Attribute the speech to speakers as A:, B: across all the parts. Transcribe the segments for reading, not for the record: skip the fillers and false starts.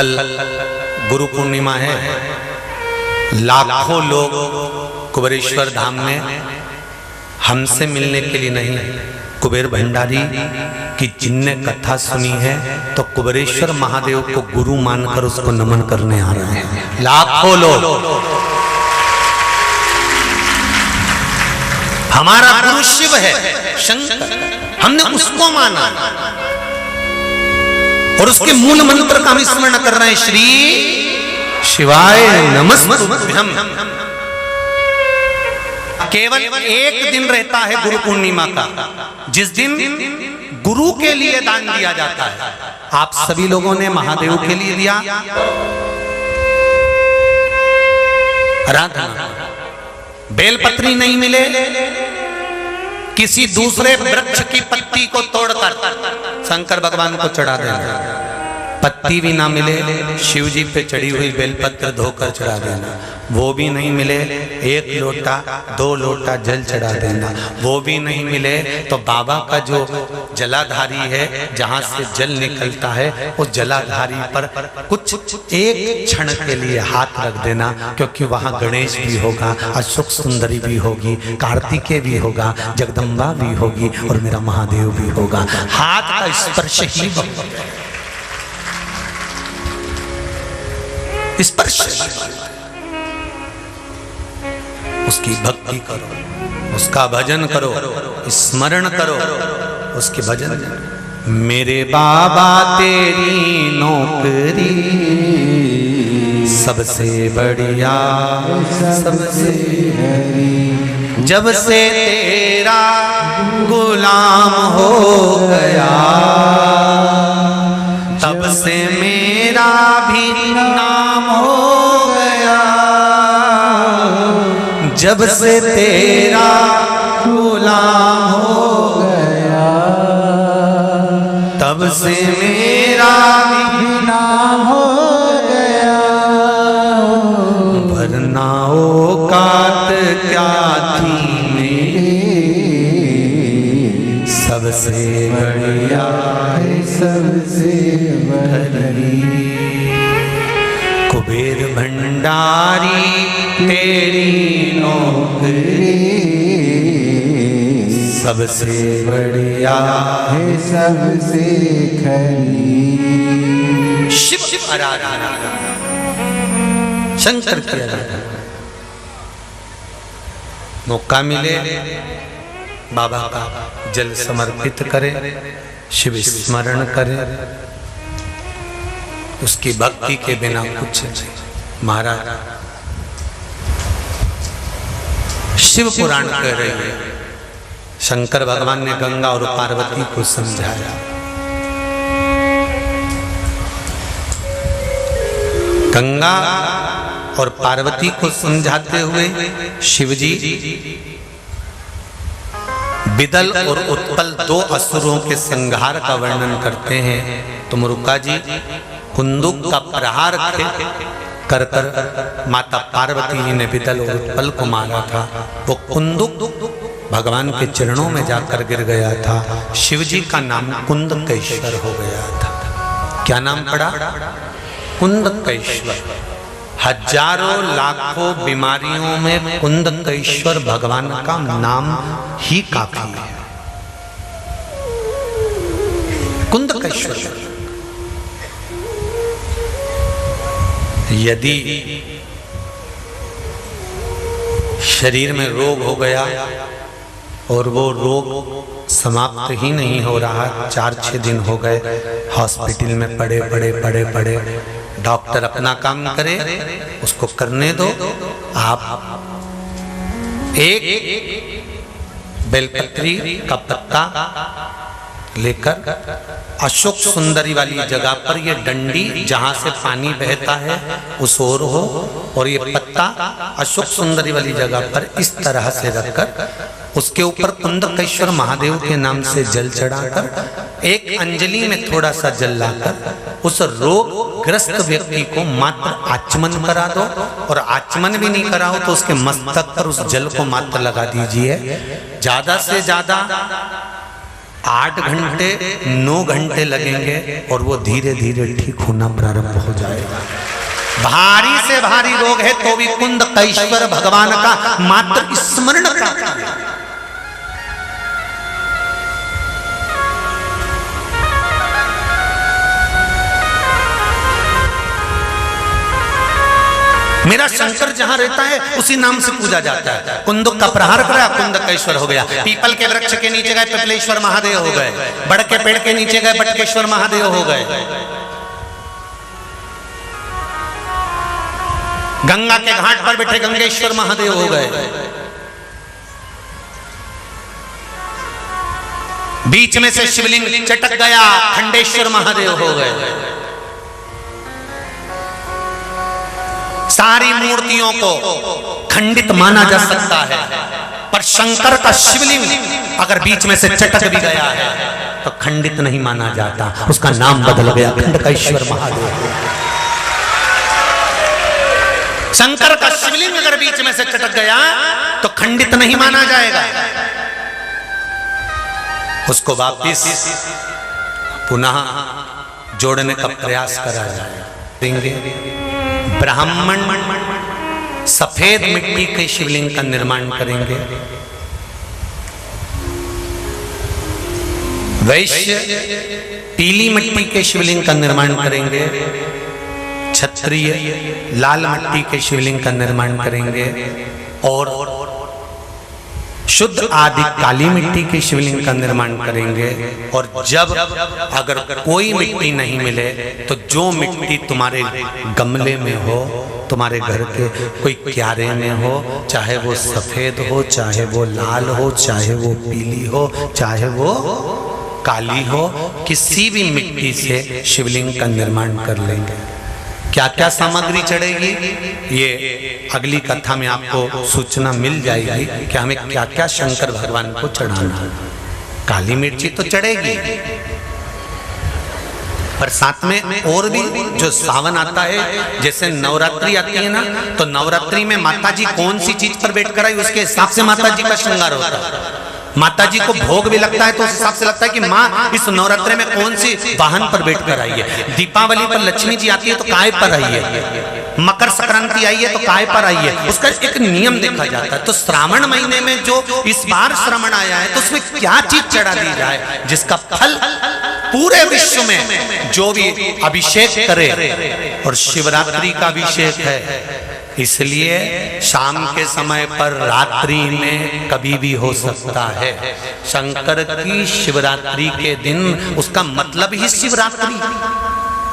A: कल गुरु पूर्णिमा है। लाखों लोग कुबेरेश्वर धाम में हमसे मिलने के लिए नहीं, कुबेर भंडारी की जिनने कथा सुनी है तो कुबेरेश्वर महादेव को गुरु मानकर उसको नमन करने आ रहे हैं लाखों लोग। हमारा गुरु शिव है, शंकर, हमने उसको माना और उसके मूल मंत्र का हम स्मरण कर रहे हैं, श्री शिवाय नमस्तुभ्यम। केवल एक दिन रहता है गुरु पूर्णिमा का, जिस दिन गुरु के लिए दान दिया जाता है। आप सभी लोगों ने महादेव के लिए दिया आराधना। बेलपत्री नहीं मिले, किसी दूसरे वृक्ष की पत्ती को तोड़कर शंकर भगवान को चढ़ा देना। पत्ती भी ना मिले, शिव जी पे चढ़ी हुई बेलपत्र धोकर चढ़ा देना। वो भी नहीं मिले, 1 लोटा 2 लोटा जल चढ़ा देना। वो भी नहीं मिले तो बाबा का जो जलाधारी है, जहां से जल निकलता है, उस जलाधारी पर कुछ एक क्षण के लिए हाथ रख देना, क्योंकि वहां गणेश भी होगा, अशोक सुंदरी भी होगी, कार्तिकेय भी होगा, जगदम्बा भी होगी और मेरा महादेव भी होगा। हाथ का स्पर्श ही स्पर्श, उसकी भक्ति करो, उसका भजन करो, स्मरण करो, उसके भजन। मेरे बाबा तेरी नौकरी सबसे बढ़िया, सबसे हरी, जब से तेरा गुलाम हो गया, तब से मेरा भी नाम हो गया। जब से तेरा गुलाम हो गया, तब से मेरा भी नाम हो गया। वरना औकात क्या थी मेरी, सबसे बढ़िया है, सबसे बढ़िया। कुबेर भंडारी तेरी नौकरी सबसे बढ़िया है, सबसे खरी। शिव आराधना, शंकर की आराधना। मौका मिले बाबा का जल समर्पित करे, शिव स्मरण करे, उसकी भक्ति के बिना कुछ नहीं। महाराज शिव पुराण कह रही है, शंकर भगवान ने गंगा और पार्वती को समझाया। गंगा और पार्वती को समझाते हुए शिव जी विदल और उत्पल 2 असुरों के संहार का वर्णन करते हैं। तो मुरुका जी कुंदुक का प्रहार कर कर माता पार्वती जी ने विदल और उत्पल को मारा था। वो कुंदुक भगवान के चरणों में जाकर गिर गया था। शिव जी का नाम कुंदकेश्वर हो गया था। क्या नाम पड़ा? कुंदकेश्वर। हजारों लाखों बीमारियों में कुंदकेश्वर भगवान का नाम ही काफी है। कुंदकेश्वर। यदि शरीर में रोग हो गया और वो रोग समाप्त ही नहीं हो रहा, 4-6 दिन हो गए, हॉस्पिटल में पड़े, डॉक्टर अपना काम करे, उसको करने दो। आप एक बेलपत्री का पत्ता लेकर अशोक सुंदरी वाली जगह पर, ये डंडी जहां से पानी बहता है उस ओर हो, और ये पत्ता अशोक सुंदरी वाली जगह पर इस तरह से रखकर उसके ऊपर कुंदकेश्वर महादेव के नाम से जल चढ़ाकर एक अंजलि में थोड़ा सा जल लाकर उस रोग ग्रस्त व्यक्ति को मात्र आचमन करा दो, और आचमन भी नहीं कराओ तो उसके मस्तक पर उस जल को मात्र लगा दीजिए। ज्यादा से ज्यादा 8 घंटे 9 घंटे लगेंगे और वो धीरे धीरे ठीक होना प्रारंभ हो जाएगा। भारी से भारी रोग है तो भी कुंद कैश्वर भगवान का मात्र स्मरण करता है। मेरा शंकर जहां रहता है उसी नाम से पूजा जाता है। कुंदुक का प्रहार करा, कुंद कैश्वर हो गया। पीपल के वृक्ष के नीचे गए पिपलेश्वर महादेव हो गए, बड़ के पेड़ के नीचे गए बटकेश्वर महादेव हो गए, गंगा के घाट पर बैठे गंगेश्वर महादेव हो गए, बीच में से शिवलिंग चटक गया खंडेश्वर महादेव हो गए। सारी मूर्तियों को खंडित माना जा सकता है, पर शंकर का शिवलिंग अगर बीच में से चटक भी गया है तो खंडित नहीं माना जाता, उसका नाम बदल गया खंडकेश्वर महादेव। शंकर का शिवलिंग अगर बीच में से चटक गया तो खंडित नहीं माना जाएगा, उसको वापिस पुनः जोड़ने का प्रयास करा जाएगा। ब्राह्मण सफेद मिट्टी के शिवलिंग का निर्माण करेंगे, वैश्य पीली मिट्टी के शिवलिंग का निर्माण करेंगे, क्षत्रिय लाल मिट्टी के शिवलिंग का निर्माण करेंगे और शुद्ध आदि काली मिट्टी के शिवलिंग का निर्माण करेंगे। और जब अगर कोई मिट्टी नहीं मिले तो जो मिट्टी तुम्हारे गमले में हो, तुम्हारे घर के कोई क्यारे में हो, चाहे वो सफेद हो, चाहे वो लाल हो, चाहे वो पीली हो, चाहे वो काली हो, किसी भी मिट्टी से शिवलिंग का निर्माण कर लेंगे। क्या क्या सामग्री चढ़ेगी ये अगली कथा में आपको सूचना मिल जाएगी कि हमें क्या क्या शंकर भगवान को चढ़ाना। काली मिर्ची तो चढ़ेगी, पर साथ में और भी जो सावन आता है, जैसे नवरात्रि आती है ना, तो नवरात्रि में माता जी कौन सी चीज पर बैठ कर आई उसके हिसाब से माता जी का श्रृंगार होता है। माता जी को भोग भी लगता है तो उस हिसाब से लगता है कि माँ इस नवरात्रि में कौन सी वाहन पर बैठ कर आई है। दीपावली पर लक्ष्मी जी आती है तो काय पर आई है, मकर संक्रांति आई है तो काय पर आई है, उसका एक नियम देखा जाता है। तो श्रावण महीने में जो इस बार श्रावण आया है तो उसमें क्या चीज चढ़ा दी जाए जिसका फल पूरे विश्व में जो भी अभिषेक करे। और शिवरात्रि का अभिषेक है, इसलिए शाम के समय पर रात्रि में कभी भी हो सकता है। शंकर की शिवरात्रि के दिन, उसका मतलब ही शिवरात्रि,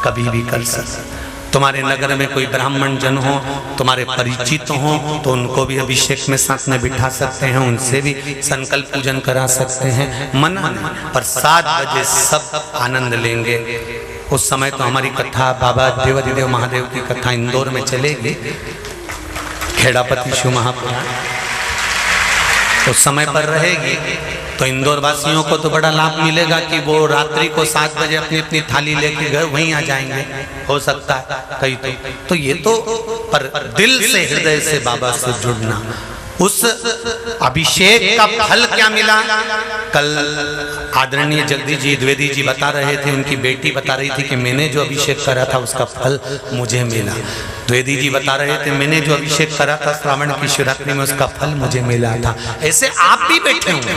A: कभी भी कर सकते। तुम्हारे नगर में कोई ब्राह्मण जन हो, तुम्हारे परिचित हो, तो उनको भी अभिषेक में साथ में बिठा सकते हैं, उनसे भी संकल्प पूजन करा सकते हैं। मना नहीं, पर 7 बजे सब आनंद लेंगे। उस समय तो हमारी कथा बाबा देवाधिदेव महादेव की कथा इंदौर में चलेगी, खेड़ापति शिव महापुराण उस समय पर रहेगी। तो इंदौर वासियों को तो बड़ा लाभ मिलेगा कि वो रात्रि को 7 बजे अपनी अपनी थाली लेके घर वहीं आ जाएंगे, हो सकता है कहीं तो ये तो, पर दिल से हृदय से बाबा से जुड़ना। उस अभिषेक का फल क्या मिला, कल आदरणीय जगदीश जी द्विवेदी जी बता रहे थे, उनकी बेटी बता रही थी कि मैंने जो अभिषेक करा था उसका फल मुझे मिला। द्विवेदी जी बता रहे थे मैंने जो अभिषेक करा था श्रावण की शिवरात्रि में उसका फल मुझे मिला था। ऐसे आप भी बैठे होंगे,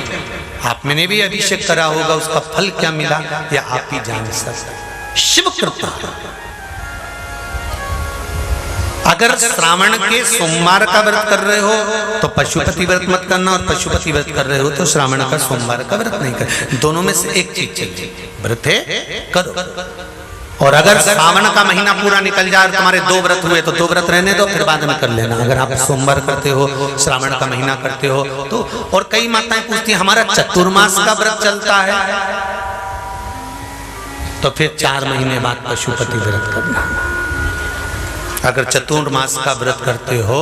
A: आप मैंने भी अभिषेक करा होगा, उसका फल क्या मिला या आप ही जान सकते। शिव कृपा। अगर श्रावण के सोमवार का व्रत कर रहे हो तो पशुपति व्रत मत करना, और पशुपति व्रत कर रहे हो तो श्रावण का सोमवार का व्रत नहीं कर। दोनों में से एक चीज चाहिए, व्रत है करो। और अगर श्रावण का महीना पूरा निकल जाए और तुम्हारे 2 व्रत हुए तो 2 व्रत रहने दो, फिर बाद में कर लेना। अगर आप सोमवार करते हो, श्रावण का महीना करते हो तो। और कई माताएं पूछती हैं हमारा चतुर्मास का व्रत चलता है, तो फिर 4 महीने बाद पशुपति व्रत करना। अगर चतुर्मास का व्रत करते हो,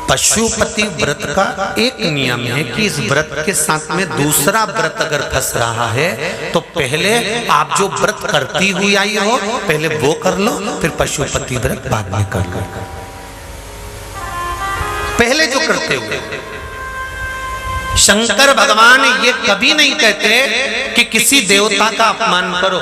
A: पशुपति व्रत का एक नियम है कि इस व्रत के साथ में दूसरा व्रत अगर फंस रहा है तो पहले आप जो व्रत करती हुई आई हो पहले वो कर लो, फिर पशुपति व्रत बाद में कर लो। पहले जो करते हुए शंकर भगवान ये कभी नहीं कहते कि किसी देवता का अपमान करो।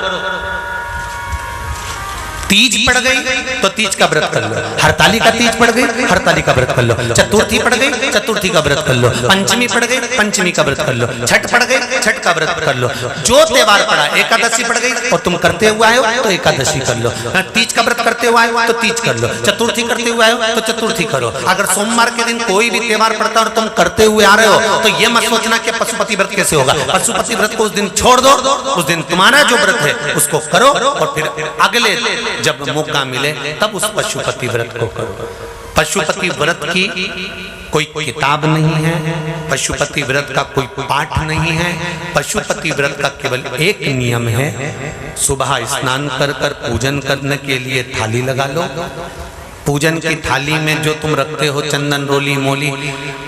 A: तीज पड़ गई तो तीज का व्रत कर लो, हरताली का तीज पड़ गई हरताली का व्रत कर लो, चतुर्थी पड़ गई चतुर्थी का व्रत कर लो, पंचमी पड़ गई पंचमी का व्रत कर लो, छठ पड़ गई छठ का व्रत कर लो। जो त्योहार पड़ा, एकादशी पड़ गई और तुम करते हुए आए हो तो एकादशी कर लो, तीज का व्रत करते हुए आए हो तो तीज कर लो, चतुर्थी करते हुए आए हो तो चतुर्थी करो। अगर सोमवार के दिन कोई भी त्योहार पड़ता है और तुम करते हुए आ रहे हो तो ये मत सोचना कि पशुपति व्रत कैसे होगा। पशुपति व्रत को उस दिन छोड़ दो, उस दिन तुम्हारा जो व्रत है उसको करो और फिर अगले जब मौका मिले तब उस पशुपति व्रत को करो। पशुपति व्रत की कोई किताब नहीं है, पशुपति व्रत का कोई पाठ नहीं है। पशुपति व्रत का केवल एक नियम है, सुबह स्नान कर कर पूजन करने के लिए थाली लगा लो। पूजन की थाली में जो तुम रखते हो चंदन रोली मोली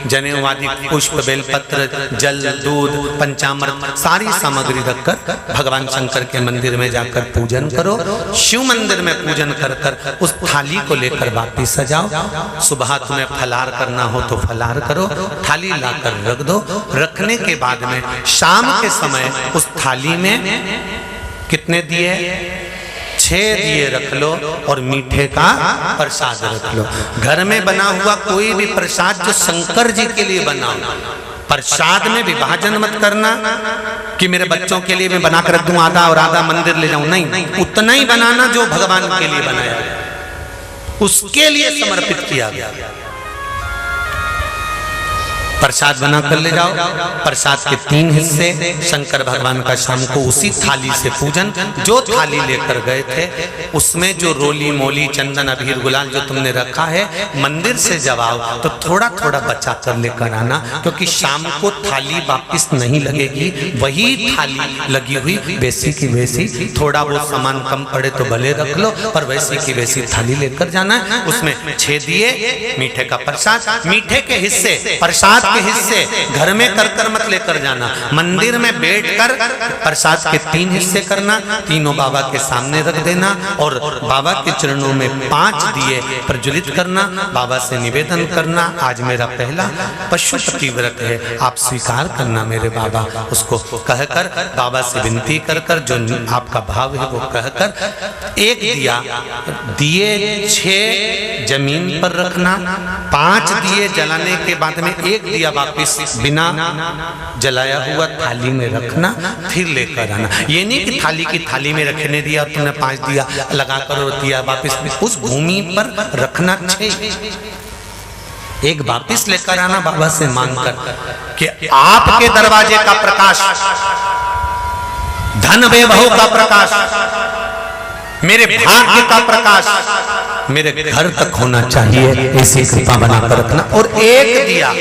A: जनेऊ आदि पुष्प बेलपत्र जल दूध पंचामृत सारी सामग्री रखकर भगवान शंकर के मंदिर में जाकर पूजन करो। शिव मंदिर में पूजन कर कर उस थाली को लेकर वापिस सजाओ। सुबह तुम्हें फलाहार करना हो तो फलाहार करो, थाली लाकर रख दो। रखने के बाद में शाम के समय उस थाली में कितने दिए, 6 दिए रख लो और मीठे का प्रसाद रख लो। घर में बना हुआ कोई भी प्रसाद जो शंकर जी के लिए बना हो, प्रसाद में विभाजन मत करना कि मेरे बच्चों के लिए मैं बना कर रख दूं आधा और आधा मंदिर ले जाऊं, नहीं, उतना ही बनाना जो भगवान के लिए बनाया, उसके लिए समर्पित किया गया। प्रसाद बना कर ले जाओ। प्रसाद के 3 हिस्से, शंकर भगवान का शाम को उसी थाली से पूजन। जो थाली लेकर गए थे उसमें जो रोली मोली चंदन अबीर गुलाल जो तुमने रखा है, मंदिर से जब आओ तो थोड़ा थोड़ा बचा कर लेकर आना, क्योंकि शाम को थाली वापिस नहीं लगेगी, वही थाली लगी हुई वैसी की वैसी। थोड़ा वो सामान कम पड़े तो भले रख लो, पर वैसी की वैसी थाली लेकर जाना है। उसमें 6 दिए, मीठे का प्रसाद, मीठे के हिस्से प्रसाद के हिस्से घर में कर कर मत लेकर जाना, मंदिर में बैठकर प्रसाद के 3 हिस्से करना, तीनों बाबा के सामने रख देना और बाबा के चरणों में 5 दिए प्रज्वलित करना, बाबा से निवेदन करना, आज मेरा पहला पशुपति व्रत है, आप स्वीकार करना मेरे बाबा। उसको कहकर बाबा से विनती कर कर जो आपका भाव है वो कहकर 1 दिया, दिए 6 जमीन पर रखना, 5 दिए जलाने के बाद में 1 दिया वापिस बिना जलाया हुआ थाली में रखना, फिर लेकर आना। ये नहीं कि थाली की थाली में रखने दिया और तुमने 5 दिया लगा कर दिया वापिस, उस भूमि पर रखना 6, एक वापिस लेकर आना बाबा से मांगकर कि आपके दरवाजे का प्रकाश, धन वैभव का प्रकाश, मेरे भाग्य का प्रकाश मेरे घर तक होना चाहिए, ऐसी कृपा बनाकर रखना। और 1 दिया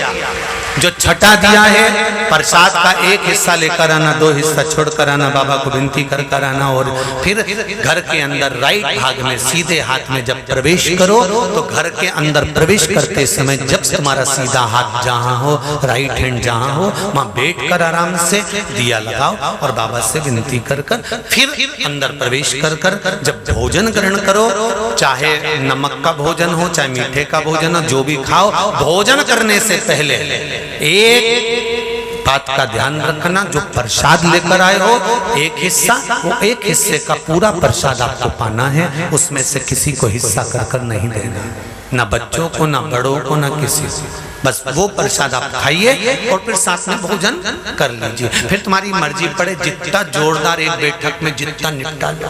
A: जो छठा दिया है प्रसाद का 1 हिस्सा लेकर आना, 2 हिस्सा छोड़कर आना, बाबा को विनती कर कर आना और फिर घर के अंदर राइट भाग में सीधे हाथ में जब प्रवेश करो तो घर के अंदर प्रवेश करते समय जब तुम्हारा सीधा हाथ जहां हो, राइट हैंड जहां हो, वहां बैठ कर आराम से दिया लगाओ और बाबा से विनती कर कर फिर अंदर प्रवेश कर कर जब भोजन ग्रहण करो, चाहे नमक का भोजन हो चाहे मीठे का भोजन हो, जो भी खाओ, भोजन करने से पहले एक बात का ध्यान रखना, जो प्रसाद लेकर आए हो 1 हिस्सा, वो 1 हिस्से का पूरा प्रसाद आपको पाना है, उसमें से किसी को हिस्सा कर कर नहीं देना, ना बच्चों को ना बड़ों को ना किसी को, बस वो प्रसाद आप खाइए और फिर साथ में भोजन कर लीजिए। फिर तुम्हारी मर्जी पड़े, जितना जोरदार एक बैठक में जितना निपटा लो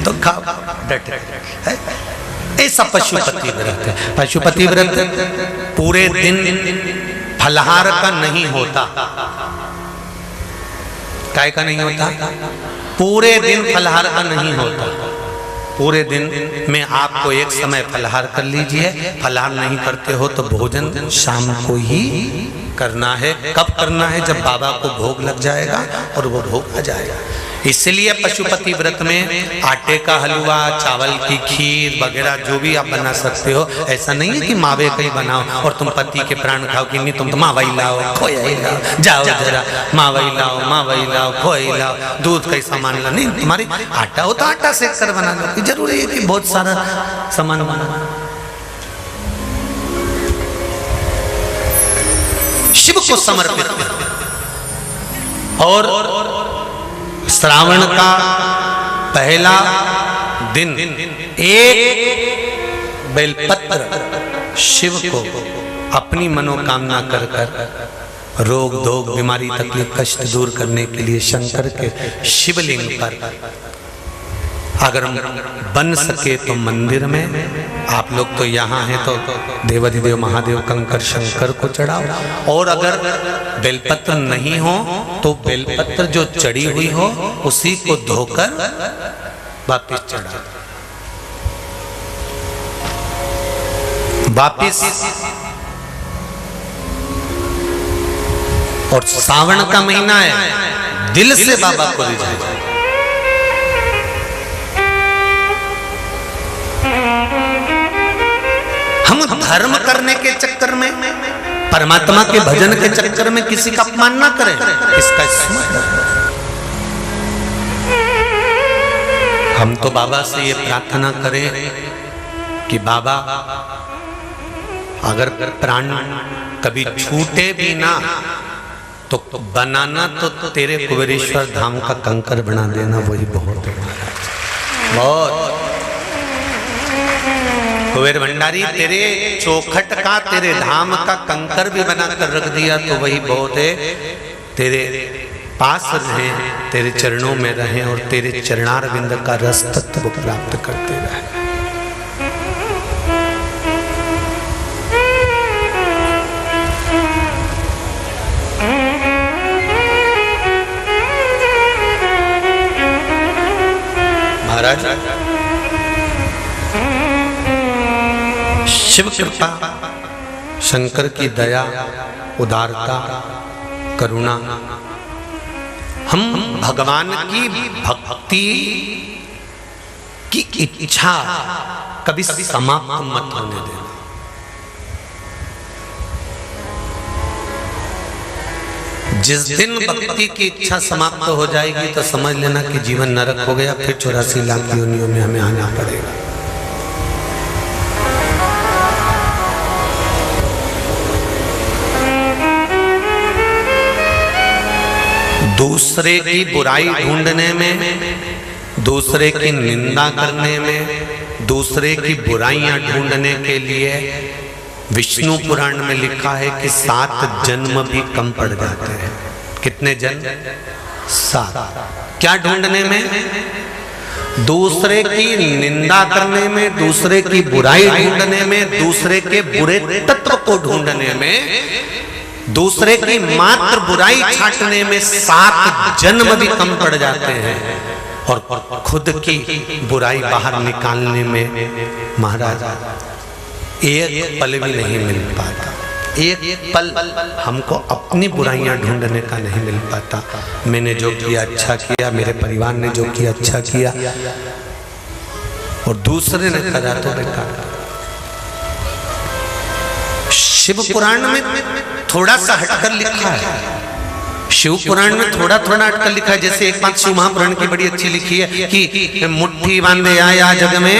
A: तो खाओ, ऐसा पशुपति व्रत है। पशुपति व्रत पूरे दिन फलहार का नहीं होता, काय का नहीं होता, पूरे दिन फलहार का नहीं होता। पूरे दिन में आपको एक समय फलहार कर लीजिए, फलहार नहीं करते हो तो भोजन शाम को ही करना है। कब करना है? जब बाबा को भोग लग जाएगा और वो भोग आ जाएगा। इसलिए पशुपति व्रत में आटे का हलवा, चावल की खीर वगैरह जो भी आप बना सकते हो, ऐसा नहीं है कि मावे का ही बनाओ और तुम पति के प्राण खाओ कि नहीं, तुम तो मावई लाओ खोई लाओ, जाओ जरा मावई लाओ खोई लाओ, दूध का ही सामान ला, नहीं, तुम्हारी आटा हो तो आटा सेक कर बना लो, जरूरी है कि बहुत सारा सामान बना। शिव को समर्पित करते। और श्रावण का पहला दिन एक बेलपत्र शिव को अपनी मनोकामना कर कर रोग धोग बीमारी तकलीफ कष्ट दूर करने के लिए शंकर के शिवलिंग पर अगर बन सके तो मंदिर में, आप लोग तो यहाँ हैं तो देवाधिदेव महादेव कंकर शंकर को चढ़ाओ। और अगर बेलपत्र नहीं हो तो बेलपत्र जो चढ़ी हुई हो उसी को धोकर वापिस चढ़ाओ। वापिस और सावन का महीना है, दिल से बाबा को रिझाओ। हम धर्म करने के चक्कर में, परमात्मा के भजन के चक्कर में किसी का अपमान ना करें, इसका स्मरण। हम तो बाबा से ये प्रार्थना करें कि बाबा अगर प्राण कभी छूटे भी ना तो बनाना तो तेरे कुबेरेश्वर धाम का कंकर बना देना, वही बहुत है। बहुत कुबेर भंडारी तेरे चौखट का, तेरे धाम का कंकर भी बनाकर रख दिया तो वही बहुत है। तेरे पास रहें, तेरे चरणों में रहें और तेरे चरणारविंद का रस तत्व प्राप्त करते रहें। महाराज शिव कृपा, शंकर की दया, उदारता, करुणा, हम भगवान की भक्ति की इच्छा कभी समाप्त मत होने देना। जिस दिन भक्ति की इच्छा समाप्त हो जाएगी तो समझ लेना कि जीवन नरक हो गया, फिर 84 लाख योनियों में हमें आना पड़ेगा। दूसरे की बुराई ढूंढने में, दूसरे की निंदा करने में, दूसरे की बुराइयां ढूंढने के लिए विष्णु पुराण में लिखा है कि 7 जन्म भी कम पड़ जाते हैं। कितने जन्म? 7। क्या ढूंढने में? दूसरे की निंदा करने में, दूसरे की बुराई ढूंढने में, दूसरे के बुरे तत्व को ढूंढने में, दूसरे की मात्र बुराई छांटने में 7 जन्म भी कम पड़ जाते हैं। और खुद की बुराई बाहर निकालने में महाराज एक पल भी नहीं मिल पाता। एक पल हमको अपनी बुराइयां ढूंढने का नहीं मिल पाता। मैंने जो किया अच्छा किया, मेरे परिवार ने जो किया अच्छा किया, और दूसरे ने करा तो बेकार। शिव पुराण में थोड़ा सा हटकर लिखा है, शिव पुराण में थोड़ा थोड़ा हटकर लिखा है। जैसे एक बात शिव महापुराण की बड़ी अच्छी लिखी है कि मुट्ठी बांधे आया जग में,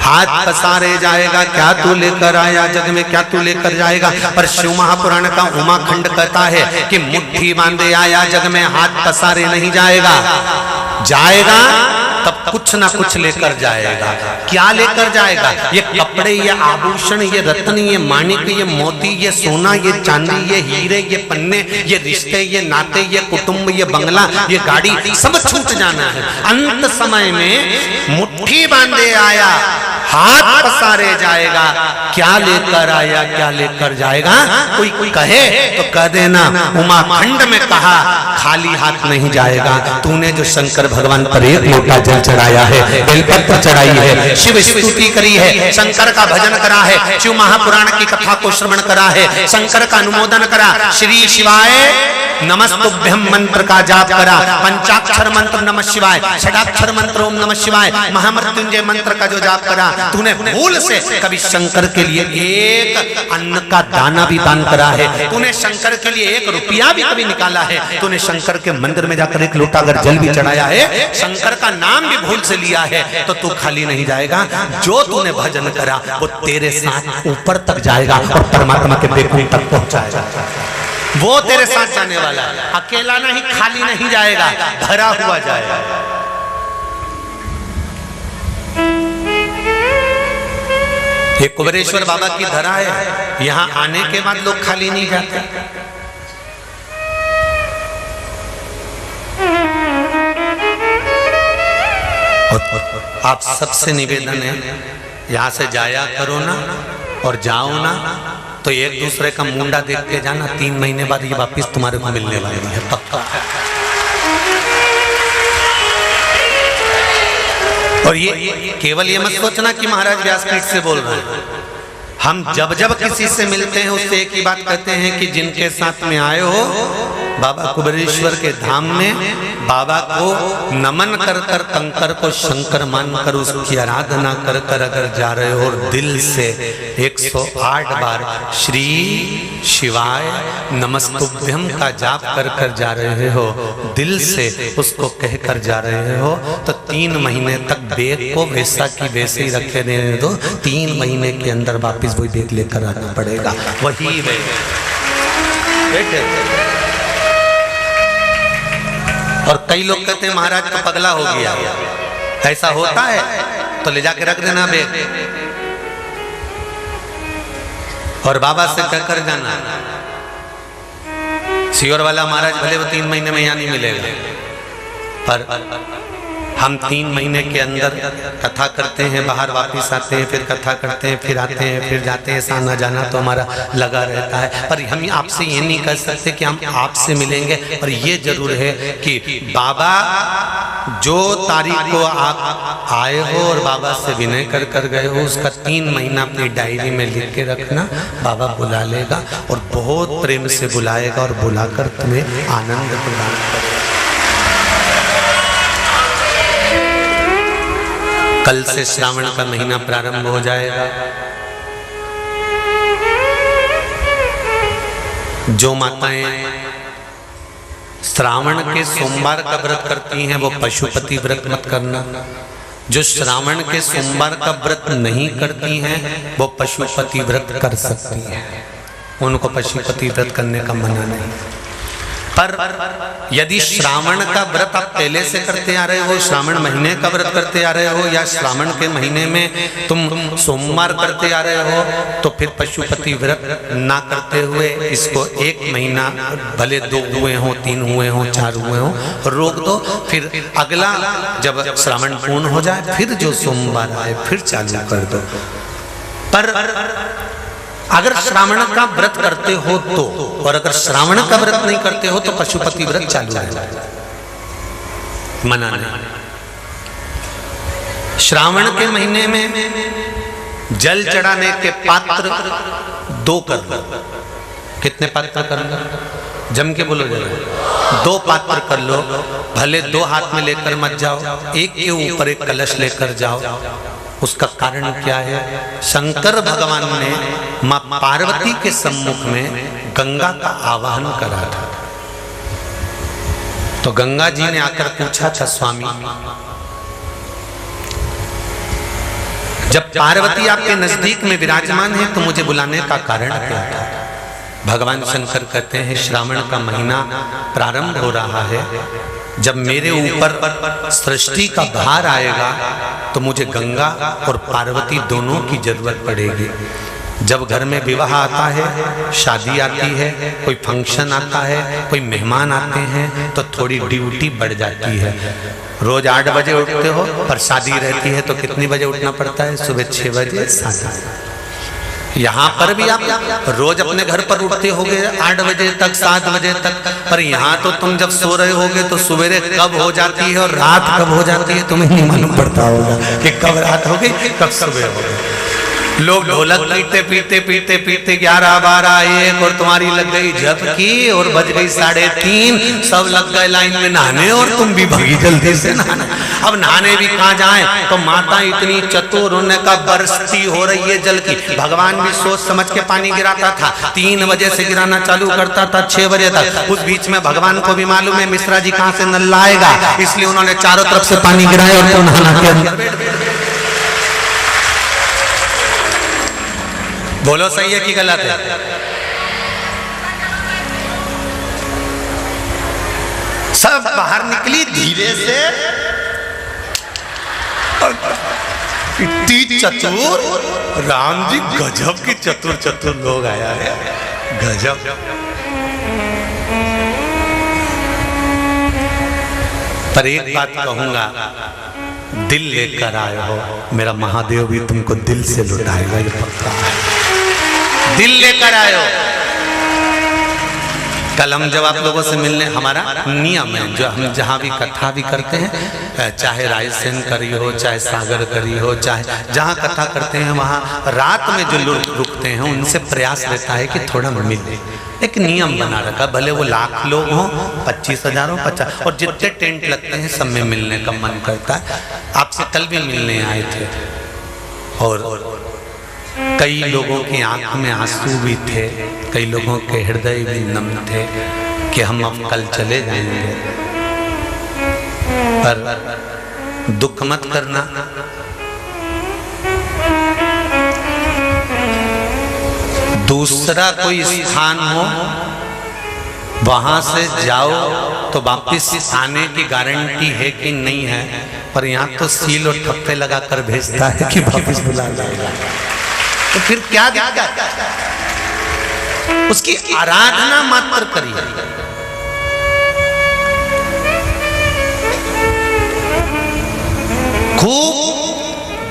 A: हाथ पसारे जाएगा, क्या तू लेकर आया जग में, क्या तू लेकर जाएगा। पर शिव महापुराण का उमाखंड कहता है कि मुट्ठी बांधे आया जग में, हाथ पसारे नहीं जाएगा, जाएगा तब कुछ ना कुछ लेकर जाएगा। क्या लेकर जाएगा? ये कपड़े, ये आभूषण, ये रत्न, ये माणिक, ये मोती, ये सोना, ये चांदी, ये हीरे, ये पन्ने, ये रिश्ते, ये नाते, ये कुटुंब, ये बंगला, ये गाड़ी, सब छूट जाना है। अंत समय में मुट्ठी बांधे आया, हाथ पसारे जाएगा, क्या लेकर आया, क्या लेकर जाएगा। कोई कहे तो कह देना उमाखंड में कहा खाली हाथ नहीं जाएगा। तूने जो शंकर भगवान पर एक लोटा जल चढ़ाया है, बेलपत्र चढ़ाई है, शिव स्तुति करी है, शंकर का भजन करा है, शिव महापुराण की कथा को श्रवण करा है, शंकर का अनुमोदन करा, श्री शिवाय नमस्तुभ्यम मंत्र का जाप करा, पंचाक्षर मंत्र नमः शिवाय, षडाक्षर मंत्र ओम नमः शिवाय, महामृत्युंजय मंत्र का जो जाप करा, तूने भूल से कभी शंकर के लिए एक अन्न का दाना भी दान करा है, तूने शंकर के लिए 1 रुपया भी कभी निकाला है, तूने शंकर के मंदिर में जाकर 1 लोटा अगर जल भी चढ़ाया है, शंकर का नाम भी भूल से लिया है, तो तू खाली नहीं जाएगा। जो तूने भजन करा वो तेरे साथ ऊपर तक जाएगा और परमात्मा के बेकुंठ तक पहुंचाएगा। वो तेरे साथ जाने वाला है, अकेला नहीं, खाली नहीं जाएगा, भरा हुआ जाएगा। ये कुबेरेश्वर बाबा की धरा है, यहां आने के बाद लोग खाली नहीं जाते। आप सबसे निवेदन है, यहां से जाया करो ना, और जाओ ना तो एक दूसरे का मुंडा देख के जाना, 3 महीने बाद ये वापस तुम्हारे को मिलने वाली है, पक्का। और ये केवल ये मत सोचना कि महाराज व्यासपीठ से बोल रहे हैं। हम जब जब किसी से मिलते हैं उससे एक ही बात कहते हैं कि जिनके साथ में आए हो बाबा कुबेरेश्वर के धाम में, बाबा को नमन कर कर कंकर को शंकर मान कर उसकी आराधना कर कर अगर जा रहे हो और दिल से 108 बार श्री शिवाय नमस्तुभ्यम का जाप कर कर जा रहे हो, दिल से उसको कह कर जा रहे हो, तो 3 महीने तक बेग को वैसा की वैसे ही रखे रहने दो। 3 महीने के अंदर वापिस वही बेग लेकर आना पड़ेगा, वही और कई लोग कहते हैं महाराज तो पगला हो गया, ऐसा होता है तो ले जाके रख देना बेग और बाबा से कहकर जाना। सियोर वाला महाराज भले वो 3 महीने में यहाँ नहीं मिलेगा, पर हम 3 महीने के अंदर कथा करते हैं, बाहर वापस आते हैं, फिर कथा करते हैं, फिर आते हैं, फिर जाते हैं, ऐसा न जाना तो हमारा लगा रहता है। पर हम आपसे ये नहीं कह सकते कि हम आपसे मिलेंगे, पर ये जरूर है कि बाबा जो तारीख को आप आए हो और बाबा से विनय कर कर गए हो, उसका 3 महीना अपनी डायरी में लिख के रखना, बाबा बुला लेगा और बहुत प्रेम से बुलाएगा और बुलाकर तुम्हें आनंद प्रदान करेगा। कल से श्रावण का महीना प्रारंभ हो जाएगा। जो माताएं श्रावण के सोमवार का व्रत करती हैं वो पशुपति व्रत मत करना। जो श्रावण के सोमवार का व्रत नहीं करती हैं वो पशुपति व्रत कर सकती हैं, उनको पशुपति व्रत करने का मना नहीं। पर यदि श्रावण का व्रत आप पहले से करते आ रहे हो, श्रावण महीने का व्रत करते आ रहे हो, या श्रावण के महीने में तुम सोमवार करते आ रहे हो, तो फिर पशुपति व्रत ना करते हुए इसको 1 महीना, भले 2 हुए हो, 3 हुए हो, 4 हुए हो, रोक दो। फिर अगला जब श्रावण पूर्ण हो जाए फिर जो सोमवार आए फिर चालू कर दो। पर अगर श्रावण का व्रत करते हो तो, और अगर श्रावण का व्रत नहीं करते हो तो पशुपति व्रत चालू है, मना नहीं। श्रावण के महीने में जल चढ़ाने के पात्र 2 कर लो। कितने पात्र कर लो? जम के बोलो जरा। 2 पात्र कर लो, भले 2 हाथ में लेकर मत जाओ, एक के ऊपर एक कलश लेकर जाओ। उसका कारण क्या है? शंकर भगवान ने मां पार्वती के सम्मुख में गंगा का आवाहन करा था। तो गंगा जी ने आकर पूछा था, स्वामी जब पार्वती आपके नजदीक में विराजमान है तो मुझे बुलाने का कारण क्या था? भगवान शंकर कहते हैं श्रावण का महीना प्रारंभ हो रहा है, जब मेरे ऊपर सृष्टि का भार आएगा तो मुझे गंगा और पार्वती दोनों की जरूरत पड़ेगी। जब घर में विवाह आता है, शादी आती है, कोई फंक्शन आता है, कोई मेहमान आते हैं, तो थोड़ी ड्यूटी बढ़ जाती है। रोज 8 बजे उठते हो, पर शादी रहती है तो कितनी बजे उठना पड़ता है? सुबह 6 बजे 7। यहाँ पर भी आप रोज अपने घर पर उठते होगे 8 बजे तक, 7 बजे तक, पर यहाँ तो तुम जब सो रहे होगे तो सवेरे कब हो जाती है और रात कब हो जाती है तुम्हें नहीं मालूम पड़ता होगा कि कब रात हो गई कब सुबह हो गई। लोग ढोलक पीटते पीटते पीटते पीटते 11 12 1 और तुम्हारी लग गई जप की और बज गई 3:30, सब लग गए लाइन में नहाने और तुम भी भागी जल्दी से नहाने। अब नहाने भी कहाँ जाए, तो माता इतनी चतुर, उन्होंने कहा बरसती हो रही है जल की। भगवान भी सोच समझ के पानी गिराता था, 3 बजे से गिराना चालू करता था 6 बजे तक। उस बीच में भगवान को भी मालूम है मिश्रा जी कहाँ से नल लाएगा, इसलिए उन्होंने चारों तरफ से पानी गिराया और तो नहाना के अंदर। बोलो सही है कि गलत है? सब बाहर निकली धीरे से, इतनी चतुर, राम जी गजब की चतुर चतुर लोग आया है, गजब। पर एक बात कहूंगा, दिल लेकर आए हो, मेरा महादेव भी तुमको दिल से लुटाएगा, ये पक्का है। दिल लेकर आए हो। कल हम जब आप लोगों से मिलने, हमारा नियम है जो हम जहाँ भी कथा भी करते हैं, चाहे रायसेन करी हो, चाहे सागर करी हो, चाहे जहाँ कथा करते हैं वहाँ रात में जो लोग रुकते हैं उनसे प्रयास रहता है कि थोड़ा मिले। एक नियम बना रखा, भले वो लाख लोग हों, 25,000 हो, 50, और जितने टेंट लगते हैं सब में मिलने का मन करता है। आपसे कल भी मिलने आए थे और कई लोगों की आंख में आंसू भी थे, कई लोगों के हृदय भी नम थे कि हम अब कल चले जाएंगे। पर दुख मत करना, दूसरा कोई स्थान हो वहां से जाओ तो वापिस आने की गारंटी है कि नहीं है, पर यहाँ तो सील और ठप्पे लगा कर भेजता है कि वापिस बुला लाएगा। तो फिर क्या दिक्कत? उसकी आराधना मात्र करिए। खूब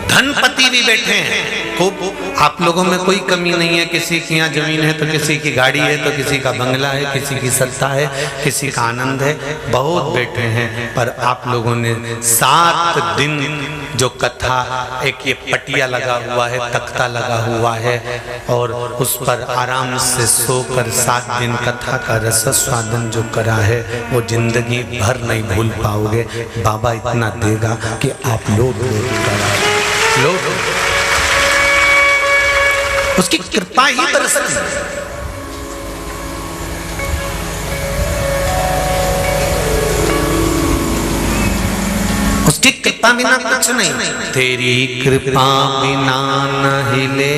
A: धनपति भी बैठे हैं, खूब, आप लोगों में कोई कमी नहीं है। किसी की यहाँ जमीन है तो किसी की गाड़ी है, तो किसी का बंगला है, किसी की सत्ता है, किसी का आनंद है, बहुत बैठे हैं। पर आप लोगों ने 7 दिन जो कथा, एक ये पटिया लगा हुआ है, तख्ता लगा हुआ है, और उस पर आराम से सोकर 7 दिन कथा का रस स्वादन जो करा है वो जिंदगी भर नहीं भूल पाओगे। बाबा इतना देगा कि आप लोग उसकी कृपा ही बरसती है। उसकी कृपा बिना कुछ नहीं। तेरी कृपा बिना न हिले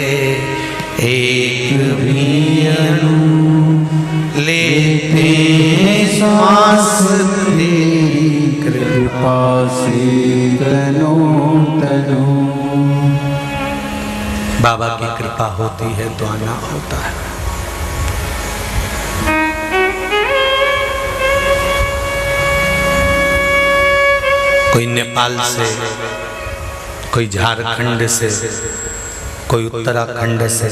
A: एक भी अणु, लेते श्वास तेरी कृपा से तनो तनो। बाबा की कृपा होती है तो आना होता है। कोई नेपाल से, कोई झारखंड से, कोई उत्तराखंड से,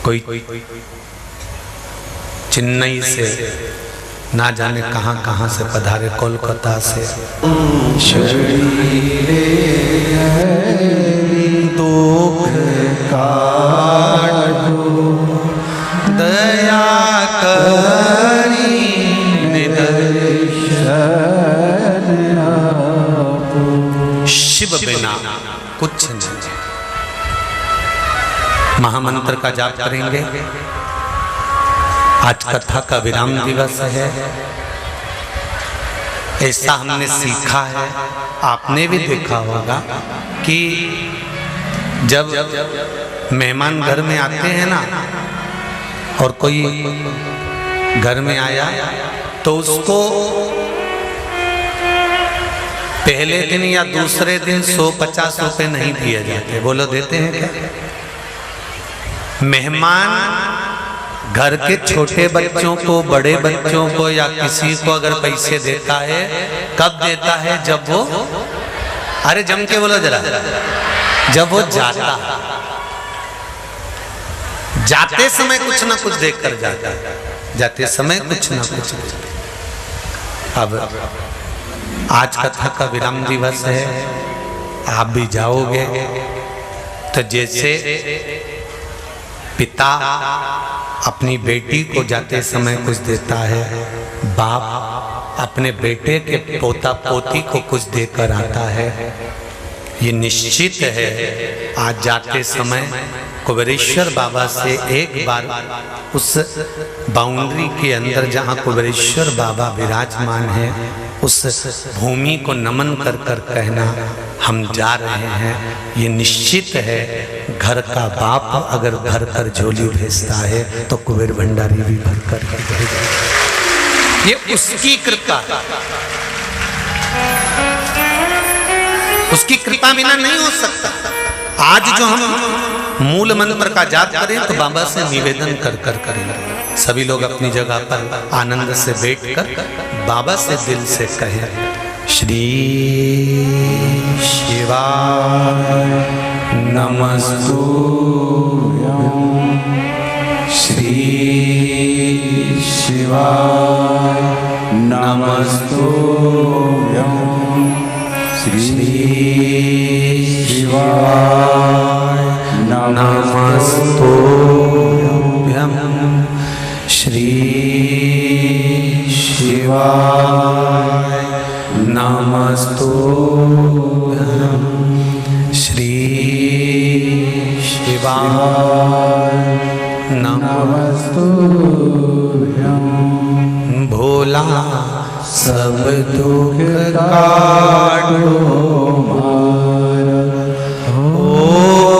A: कोई चेन्नई से, ना जाने कहां कहां से पधारे, कोलकाता से। दुख काटो दया करी निदर्शन आपो। शिव बिना कुछ नहीं। महामंत्र का जाप करेंगे। आज कथा का विराम दिवस है, ऐसा हमने सीखा है। आपने भी देखा होगा कि जब मेहमान घर में आते हैं ना, और कोई घर में आया तो उसको पहले दिन या दूसरे दिन 150 रुपए नहीं दिए जाते। बोलो देते हैं क्या? मेहमान घर के छोटे बच्चों को, बड़े बच्चों को या किसी को अगर पैसे देता है, कब देता है? जब वो, अरे जम के बोलो जरा, जब वो जाता, जाते समय कुछ ना कुछ देख कर जाता है, जाते समय कुछ ना कुछ। अब आज कथा का विराम दिवस है, आप भी जाओगे तो जैसे पिता अपनी बेटी को जाते समय कुछ देता है, बाप अपने बेटे के पोता पोती को कुछ देकर आता है, ये निश्चित है आज जाते समय कुबेरेश्वर बाबा से एक बार उस बाउंड्री के अंदर जहाँ कुबेरेश्वर बाबा विराजमान है उस भूमि को नमन कर कर कहना हम जा रहे हैं। ये निश्चित है घर का बाप अगर भर कर झोली भेजता है तो कुबेर भंडारी भी भर कर भेजेगा। ये उसकी कृपा, उसकी कृपा बिना नहीं हो सकता। आज जो हम मूल मंत्र का जाप करें तो बाबा से निवेदन कर कर करेंगे। सभी लोग अपनी जगह पर आनंद से बैठकर बाबा से दिल से कहें, श्री शिवाय नमस्तुभ्यं, श्री शिवाय नमस्तुभ्यं, श्री शिवाय नमस्तुभ्यं, श्री शिवाय नमस्तुभ्यं, श्री शिवाय नमस्तुभ्यं। भोला सब दुख काटो ओ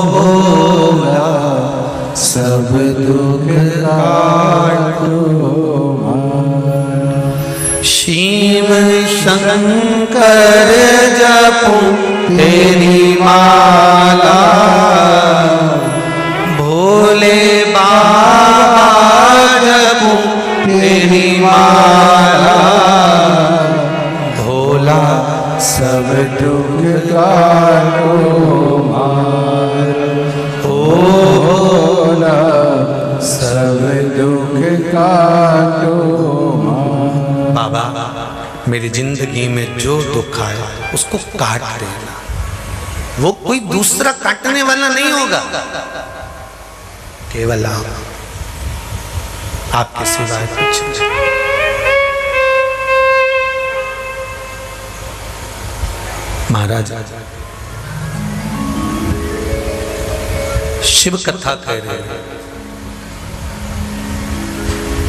A: भोला सब दुख काटो। शिव शंकर जपूं तेरी माला, भोले बाबा जपूं तेरी माला, भोला सब दुख काटो मार, ओ भोला सब दुख काटो मार। बाबा मेरी जिंदगी में जो दुख आया उसको काट देना, वो कोई दूसरा काटने वाला नहीं होगा, केवल आपके सिवाय कुछ नहीं। महाराज शिव कथा कह रहे हैं,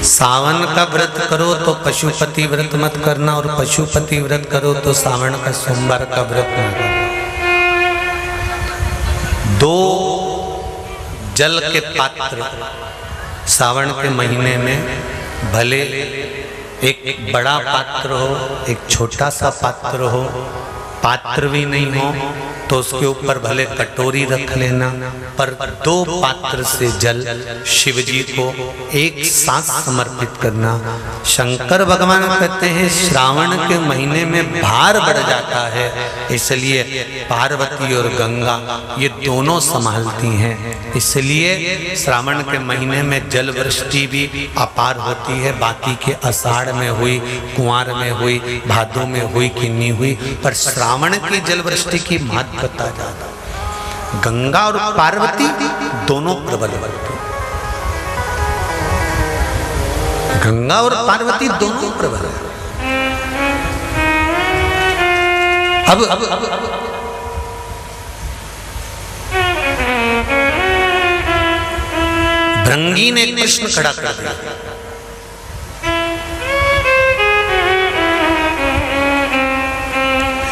A: सावन का व्रत करो तो पशुपति व्रत मत करना, और पशुपति व्रत करो तो सावन का सोमवार का व्रत न करना। दो जल के पात्र सावन के महीने में, भले एक बड़ा पात्र हो एक छोटा सा पात्र हो, पात्र भी नहीं हो तो उसके ऊपर भले कटोरी रख लेना, पर दो पात्र से जल शिव जी को एक साथ समर्पित करना। शंकर भगवान कहते हैं श्रावण के महीने में भार बढ़ जाता है, इसलिए पार्वती और गंगा ये दोनों संभालती हैं, इसलिए श्रावण के महीने में जल वृष्टि भी अपार होती है। बाकी के आषाढ़ में हुई, कुंवार में हुई, भादों में हुई कि नहीं हुई, पर श्रावण की जल वृष्टि की महत्वता ज्यादा। गंगा और पार्वती दोनों प्रबल होती, गंगा और पार्वती दोनों प्रबल है। अब भृंगी ने कृष्ण खड़ा कर दिया,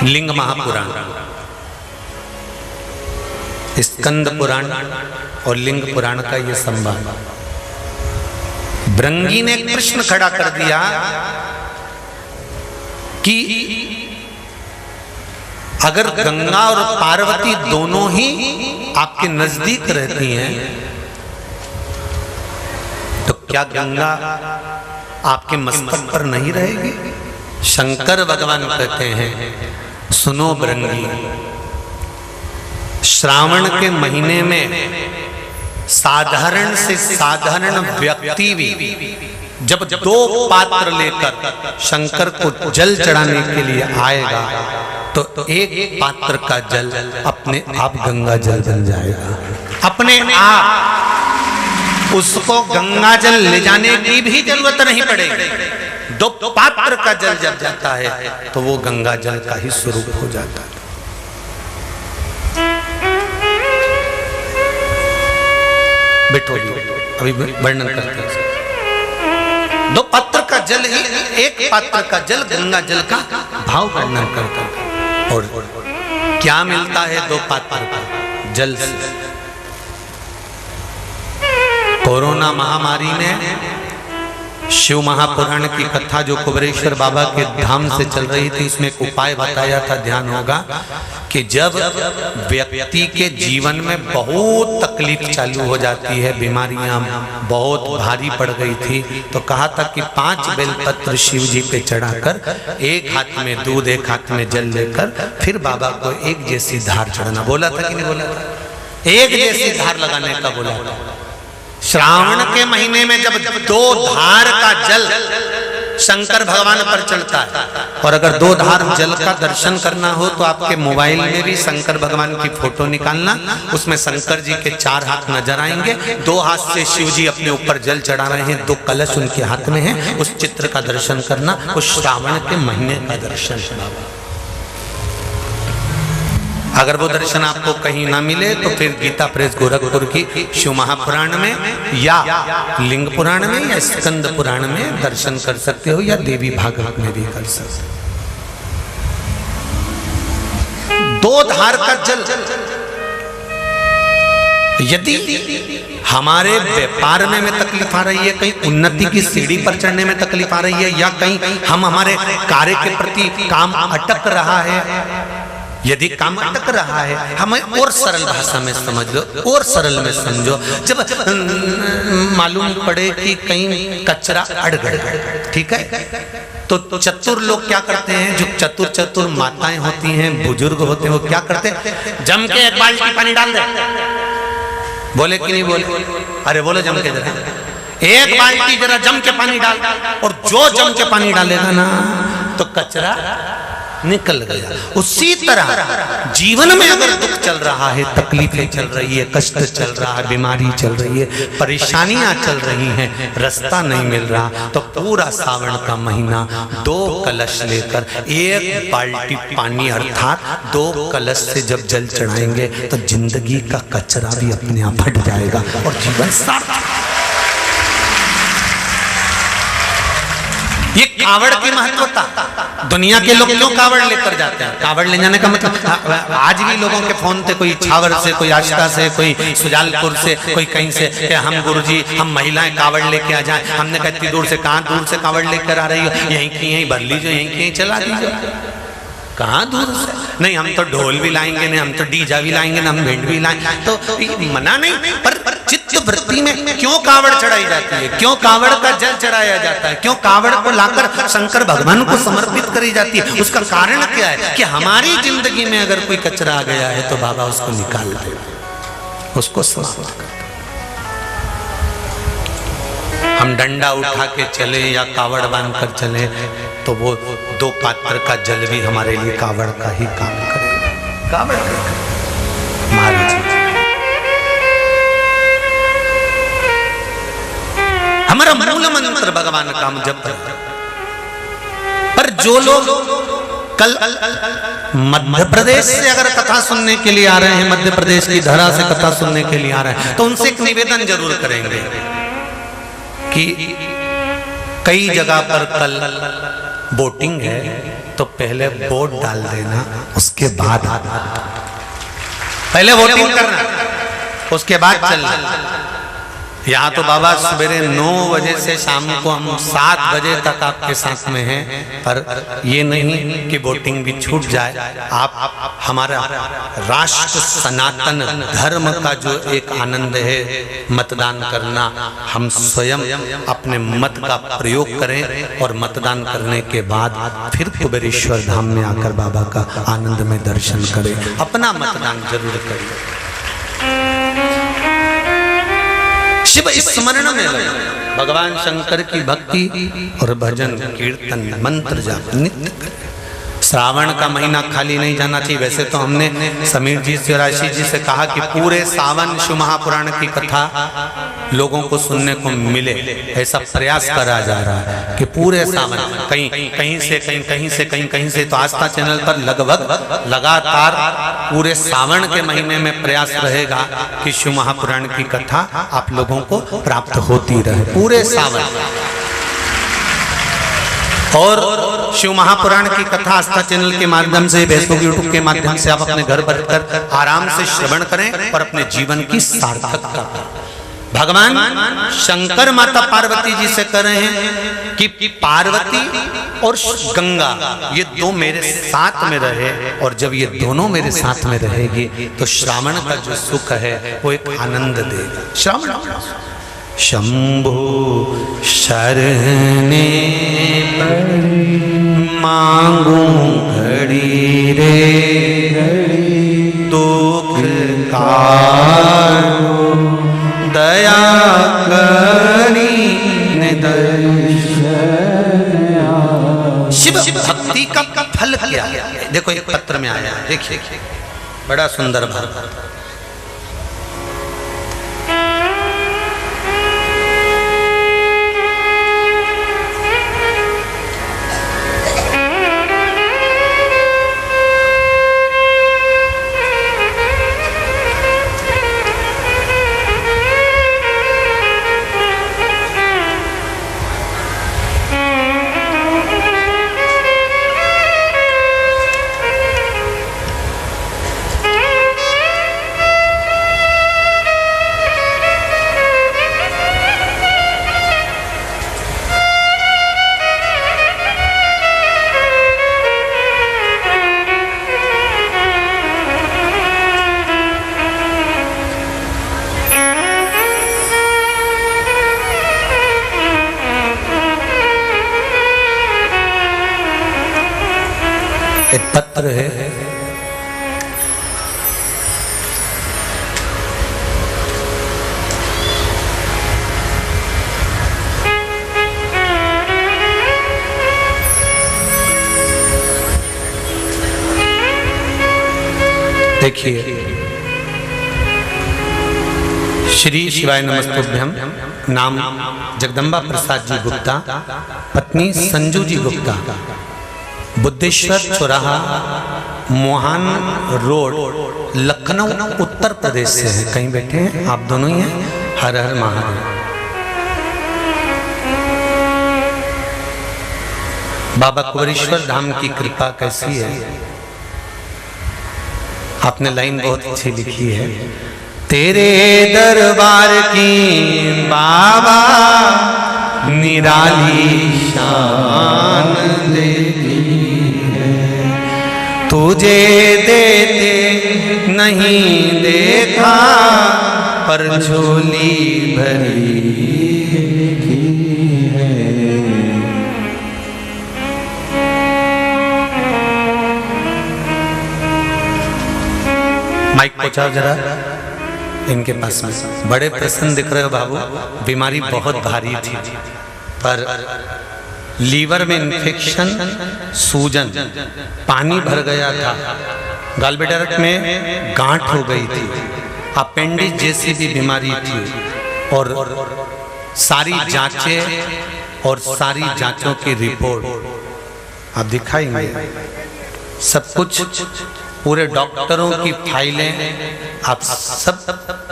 A: लिंग महापुराण, स्कंद पुराण और लिंग पुराण का यह संवाद। भृंगी ने कृष्ण खड़ा कर दिया कि अगर गंगा और पार्वती दोनों ही आपके नजदीक रहती हैं तो क्या गंगा आपके मस्तक पर नहीं रहेगी? शंकर भगवान कहते हैं सुनो भृंगी, श्रावण के महीने में साधारण से साधारण व्यक्ति भी जब दो पात्र लेकर शंकर को जल चढ़ाने के लिए आएगा तो एक पात्र का जल अपने आप गंगा जल बन जाएगा, अपने आप उसको गंगा जल ले जाने की भी जरूरत नहीं पड़ेगी। दो पात्र का जल जब जाता है तो वो गंगा जल का ही स्वरूप हो जाता है। बैठो, अभी वर्णन करते हैं। दो पात्र का जल ही, एक पात्र का जल गंगा जल का भाव वर्णन करता है। और क्या मिलता है दो पात्र का जल से? कोरोना महामारी में शिव महापुराण की कथा जो कुबेरेश्वर बाबा के धाम से चल रही थी, उसमें एक उपाय बताया था, ध्यान होगा कि जब व्यक्ति के जीवन में बहुत तकलीफ चालू हो जाती है, बीमारियां बहुत भारी पड़ गई थी, तो कहा था कि 5 बेलपत्र शिव जी पे चढ़ाकर, एक हाथ में दूध एक हाथ में जल लेकर फिर बाबा को एक जैसी धार चढ़ाना। बोला था कि नहीं बोला था? एक जैसी धार लगाने का बोला था। श्रावण के महीने में जब 2 धार का जल शंकर भगवान पर चढ़ता है, और अगर 2 धार जल का दर्शन करना हो तो आपके मोबाइल में भी शंकर भगवान की फोटो निकालना, उसमें शंकर जी के 4 हाथ नजर आएंगे, 2 हाथ से शिव जी अपने ऊपर जल चढ़ा रहे हैं, 2 कलश उनके हाथ में है, उस चित्र का दर्शन करना, उस श्रावण के महीने का दर्शन करना। अगर वो दर्शन आपको कहीं ना मिले तो फिर गीता प्रेस गोरखपुर की शिव महापुराण में या लिंग पुराण में या स्कंद पुराण में दर्शन कर सकते हो, या देवी भागवत में भी कर सकते हो। 2 धार का जल, यदि हमारे व्यापार में तकलीफ आ रही है, कहीं उन्नति की सीढ़ी पर चढ़ने में तकलीफ आ रही है, या कहीं हम हमारे कार्य के प्रति काम अटक रहा है, यदि काम अटक रहा है, हमें और सरल भाषा में समझ लो, और सरल में समझो, जब मालूम पड़े कि कहीं कचरा अड़ गया, ठीक है, तो चतुर लोग क्या करते हैं, जो चतुर माताएं होती हैं, बुजुर्ग होते हैं, वो क्या करते हैं, जम के 1 बाल्टी पानी डाल दे। बोले कि नहीं बोले? अरे बोलो जम के जरा, 1 बाल्टी जरा जम के पानी डाल, और जो जम के पानी डालेगा ना तो कचरा निकल गया। उसी तरह जीवन में अगर दुख चल रहा है, तकलीफें चल रही है, कष्ट चल रहा है, बीमारी चल रही है, परेशानियां चल रही हैं, रास्ता नहीं मिल रहा, तो पूरा सावन का महीना 2 कलश लेकर 1 बाल्टी पानी अर्थात 2 कलश से जब जल चढ़ाएंगे तो जिंदगी का कचरा भी अपने आप हट जाएगा और जीवन सार्थक। ये कावड़ की महत्वता, दुनिया के लोग क्यों कावड़ लेकर जाते हैं? कावड़ ले जाने का मतलब, आज भी लोगों के फोन थे, कोई छावर से, कोई आष्टा से, कोई सुजालपुर से, कोई कहीं से, कि हम गुरुजी हम महिलाएं कावड़ लेके आ जाएं। हमने कहा इतनी दूर से, कहाँ दूर से कावड़ लेकर आ रही हो? यहीं की यहीं भर लीजिए, यहीं की यहीं चला दीजिए। कहाँ दूर से? नहीं, हम तो ढोल भी लाएंगे, नहीं हम तो डीजा भी लाएंगे, ना हम भेंट भी लाएंगे, तो मना नहीं, पर चित्त वृत्ति में क्यों कावड़ चढ़ाई जाती है? क्यों कावड़ का जल चढ़ाया जाता है? क्यों कावड़ को लाकर शंकर भगवान को समर्पित करी जाती है? उसका कारण क्या है कि हमारी जिंदगी में अगर कोई कचरा आ गया है तो बाबा उसको निकाल दे, उसको समाप्त कर। हम डंडा उठा के चले या कावड़ बांध कर चले तो वो 2 पात्र का जल भी हमारे लिए कावड़ का ही काम करेगा। कावड़ महाराज हमारा मूल मंत्र भगवान का हम जप, पर जो लोग कल मध्य प्रदेश से अगर कथा सुनने के लिए आ रहे हैं, मध्य प्रदेश की धरा से कथा सुनने के लिए आ रहे हैं, तो उनसे एक निवेदन जरूर करेंगे कि कई जगह पर कल वोटिंग है, तो पहले वोट डाल देना, उसके बाद पहले वोटिंग करना, उसके बाद चलना। यहाँ तो बाबा सवेरे 9 बजे से शाम को हम 7 बजे तक आपके साथ में हैं, पर ये नहीं कि वोटिंग भी छूट जाए। आप हमारा राष्ट्र सनातन धर्म का जो एक आनंद है मतदान करना, हम स्वयं अपने मत का प्रयोग करें और मतदान करने के बाद फिर कुबेरेश्वर धाम में आकर बाबा का आनंद में दर्शन करें। अपना मतदान जरूर करें। शिव स्मरण में लगे, भगवान शंकर की भक्ति और भजन कीर्तन मंत्र जाप नित्य करें। श्रावण का महीना खाली नहीं जाना चाहिए। वैसे तो हमने समीर जी से, राशि जी से कहा कि पूरे सावन शिव महापुराण की कथा लोगों को सुनने को मिले, ऐसा प्रयास करा जा रहा है कि पूरे सावन कहीं से तो आस्था चैनल पर लगभग लगातार पूरे सावन के महीने में प्रयास रहेगा कि शिव महापुराण की कथा आप लोगों को प्राप्त होती रहे पूरे सावन। और शिव महापुराण की कथा आस्था चैनल के माध्यम से, फेसबुक यूट्यूब के माध्यम से आप अपने घर बैठकर आराम से श्रवण करें और अपने जीवन की सार्थकता करें। भगवान शंकर माता पार्वती जी से कह रहे हैं कि पार्वती और गंगा ये दो मेरे साथ में रहे, और जब ये दोनों मेरे साथ में रहेगी तो श्रावण का जो सुख है वो एक आनंद देगा। श्रावण शंभु शरणे मांगू घड़ी रे दुख कारो दया करी शिव भक्ति का फल क्या है? देखो एक पत्र में आया, देखिए बड़ा सुंदर भाव। एक पत्र है, देखिए श्री शिवाय नमस्तुभ्यम, नाम जगदम्बा प्रसाद जी गुप्ता, पत्नी संजू जी गुप्ता, बुद्धेश्वर चौराहा मोहान रोड लखनऊ उत्तर प्रदेश से है। कहीं बैठे हैं आप दोनों ही हैं। हर हर महादेव। बाबा कुंवरेश्वर धाम की कृपा कैसी है? आपने लाइन बहुत अच्छी लिखी है, तेरे दरबार की बाबा निराली शान देती है, तुझे देते नहीं देखा पर झोली भरी है। माइक पहुंचाओ जरा इनके पास में। बड़े प्रसन्न दिख रहे हो बाबू, बीमारी बहुत भारी थी पर लीवर में इन्फेक्शन, सूजन, पानी भर गया था, गॉलब्लैडर में गांठ हो गई थी, अपेंडिक्स जैसी भी बीमारी थी, और सारी जांचें और सारी जांचों की रिपोर्ट आप दिखाएंगे, सब कुछ पूरे डॉक्टरों की फाइलें आप सब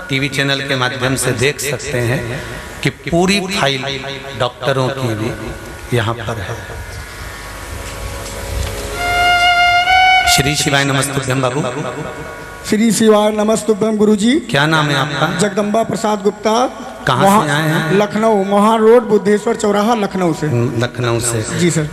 A: टीवी चैनल के माध्यम से देख सकते हैं कि पूरी फाइल डॉक्टरों की भी यहाँ पर है। श्री शिवाय नमस्तुभ्यम बाबू।
B: श्री शिवाय नमस्तुभ्यम गुरुजी।
A: क्या नाम है आपका?
B: जगदम्बा प्रसाद गुप्ता।
A: कहाँ से आए हैं?
B: लखनऊ, मोहान रोड, बुद्धेश्वर चौराहा, लखनऊ से।
A: लखनऊ से
B: जी सर।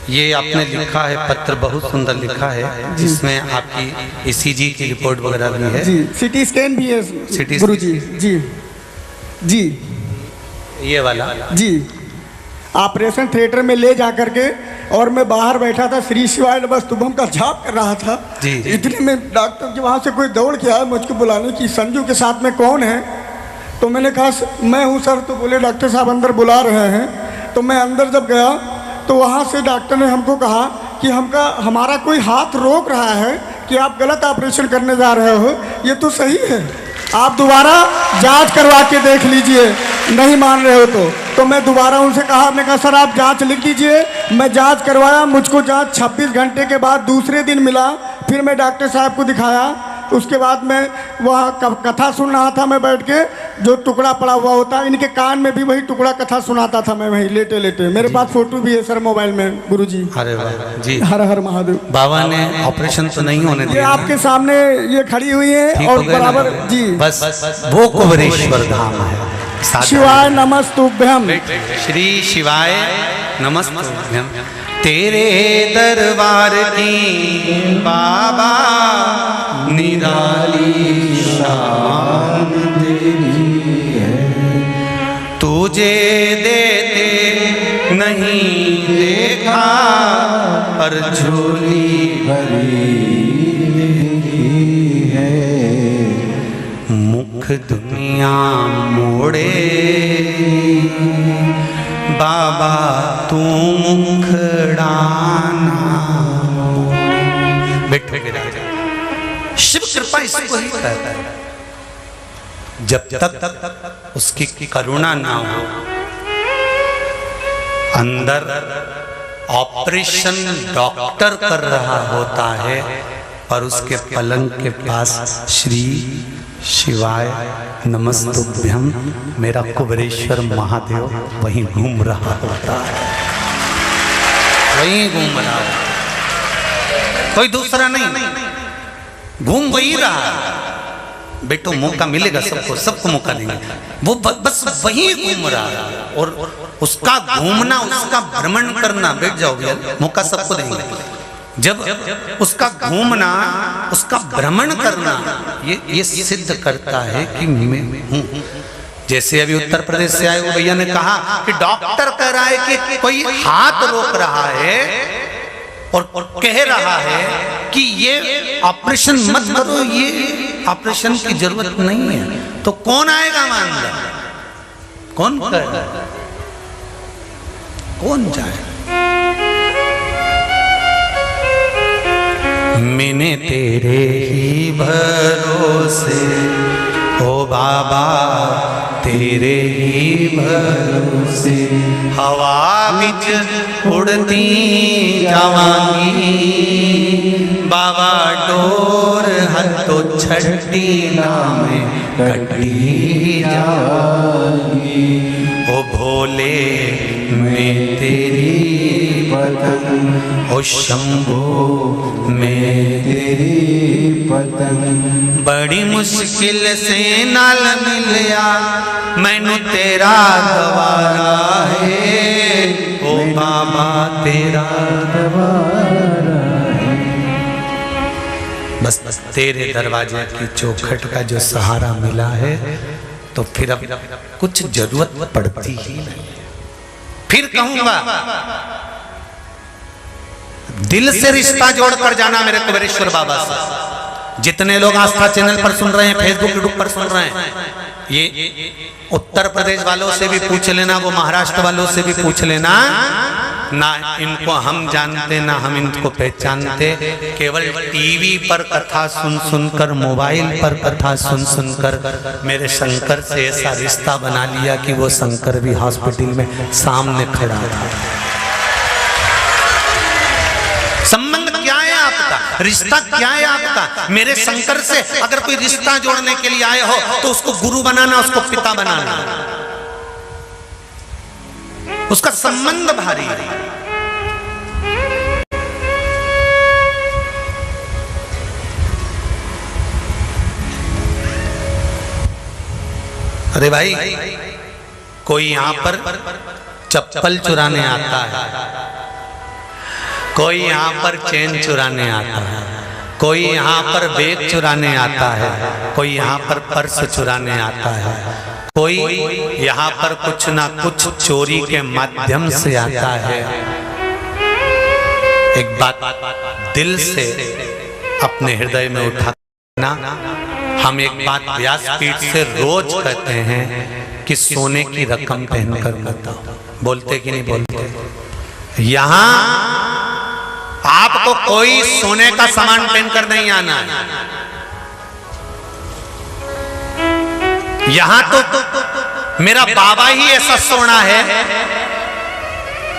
A: ये आपने लिखा है पत्र, बहुत सुंदर लिखा है, जिसमें आपकी ईसीजी की रिपोर्ट वगैरह भी है।
B: जी, सिटी स्कैन भी है
A: सिटी
B: गुरुजी। जी जी
A: ये वाला
B: जी, ऑपरेशन थिएटर में ले जा करके, और मैं बाहर बैठा था, श्री शिवाय नमस्तुभ्यम का जाप कर रहा था।
A: जी।
B: इतने में डॉक्टर के वहाँ से कोई दौड़ के आया मुझको बुलाने की, संजू के साथ में कौन है? तो मैंने कहा मैं हूँ सर। तो बोले डॉक्टर साहब अंदर बुला रहे हैं। तो मैं अंदर जब गया तो वहाँ से डॉक्टर ने हमको कहा कि हमारा कोई हाथ रोक रहा है कि आप गलत ऑपरेशन करने जा रहे हो, ये तो सही है, आप दोबारा जांच करवा के देख लीजिए, नहीं मान रहे हो तो मैं दोबारा उनसे कहा, मैंने कहा सर आप जांच लिख दीजिए। मैं जांच करवाया, मुझको जांच 26 घंटे के बाद दूसरे दिन मिला। फिर मैं डॉक्टर साहब को दिखाया, उसके बाद मैं वहाँ कथा सुन रहा था, मैं बैठ के जो टुकड़ा पड़ा हुआ होता, इनके कान में भी वही टुकड़ा कथा सुनाता था मैं वहीं लेटे लेटे। मेरे पास फोटो भी है सर मोबाइल में गुरुजी।
A: अरे वाह जी,
B: हर हर महादेव।
A: बाबा ने ऑपरेशन तो नहीं होने दिया,
B: ये आपके सामने ये खड़ी हुई है और बराबर जी,
A: बस वो कुबेरेश्वर धाम है।
B: शिवाय नमस्तुभ्यम,
A: श्री शिवाय नमस्तुभ्यम। तेरे दरबार की बाबा निराली शान तेरी है, तुझे देते नहीं देखा पर झोली भरी है, मुख दुनिया मोड़े बाबा तू मुखड़ाना। बैठो शिव कृपा इसको ही कहता है, जब तक उसकी करुणा ना हो। अंदर ऑपरेशन डॉक्टर कर रहा होता है और उसके पलंग के पास श्री शिवाय नमस्तुभ्यम मेरा कुबेरेश्वर महादेव वहीं घूम रहा होता है, वहीं घूम रहा है, कोई दूसरा नहीं, घूम वही रहा है। बेटो मौका मिलेगा सबको, सबको मौका देंगे, वो बस वहीं घूम रहा है। और उसका घूमना, उसका भ्रमण करना, बैठ जाओ भैया, मौका सबको देंगे। जब उसका घूमना, उसका भ्रमण करना ये सिद्ध करता है कि मैं हूं। जैसे अभी उत्तर प्रदेश से आए वो भैया ने कहा कि डॉक्टर कह रहा है कि कोई हाथ रोक रहा है और कह रहा है कि ये ऑपरेशन मत करो, ये ऑपरेशन की जरूरत नहीं है, तो कौन आएगा मानना, कौन करेगा, कौन जाएगा? मैंने तेरे ही भरोसे ओ बाबा, तेरे ही भरोसे हवा बिच उड़ती जावांगी, बाबा डोर हथो छठी नाम कटी जावांगी। ओ भोले मैं तेरी पतंग, ओ शंभो मैं तेरी पतंग, बड़ी मुश्किल से नाल मिलया मैनू तेरा गवारा है, ओ बाबा तेरा गवारा है। बस तेरे दरवाजे की चौखट का जो सहारा मिला है, तो फिर अब कुछ जरूरत पड़ती ही नहीं। फिर कहूंगा दिल से रिश्ता जोड़कर जाना मेरे कुबेरेश्वर बाबा से। जितने लोग आस्था चैनल पर सुन रहे हैं, फेसबुक यूट्यूब पर सुन रहे हैं, ये उत्तर प्रदेश वालों से भी पूछ लेना, वो महाराष्ट्र वालों से भी पूछ लेना, ना इनको हम जानते ना हम इनको पहचानते। केवल टीवी पर कथा सुन सुनकर, मोबाइल पर कथा सुन सुनकर मेरे शंकर से ऐसा रिश्ता बना लिया कि वो शंकर भी हॉस्पिटल में सामने खड़ा था। संबंध क्या है आपका, रिश्ता क्या है आपका मेरे शंकर से? अगर कोई रिश्ता जोड़ने के लिए आए हो तो उसको गुरु बनाना, उसको पिता बनाना, उसका संबंध भारी है। अरे भाई, कोई यहां पर चप्पल चुराने आता है, कोई यहाँ पर चेन चुराने आता है, कोई यहाँ पर बैग चुराने आता है, कोई यहाँ पर पर्स चुराने आता है, कोई यहाँ पर कुछ ना कुछ चोरी के माध्यम से आता है। एक बात दिल से अपने हृदय में उठाना, हम एक बात व्यासपीठ से रोज कहते हैं कि सोने की रकम पहनकर बताओ, बोलते कि नहीं बोलते? यहाँ आपको कोई सोने का सामान पहनकर नहीं आना है। यहां तो मेरा बाबा ही ऐसा सोना है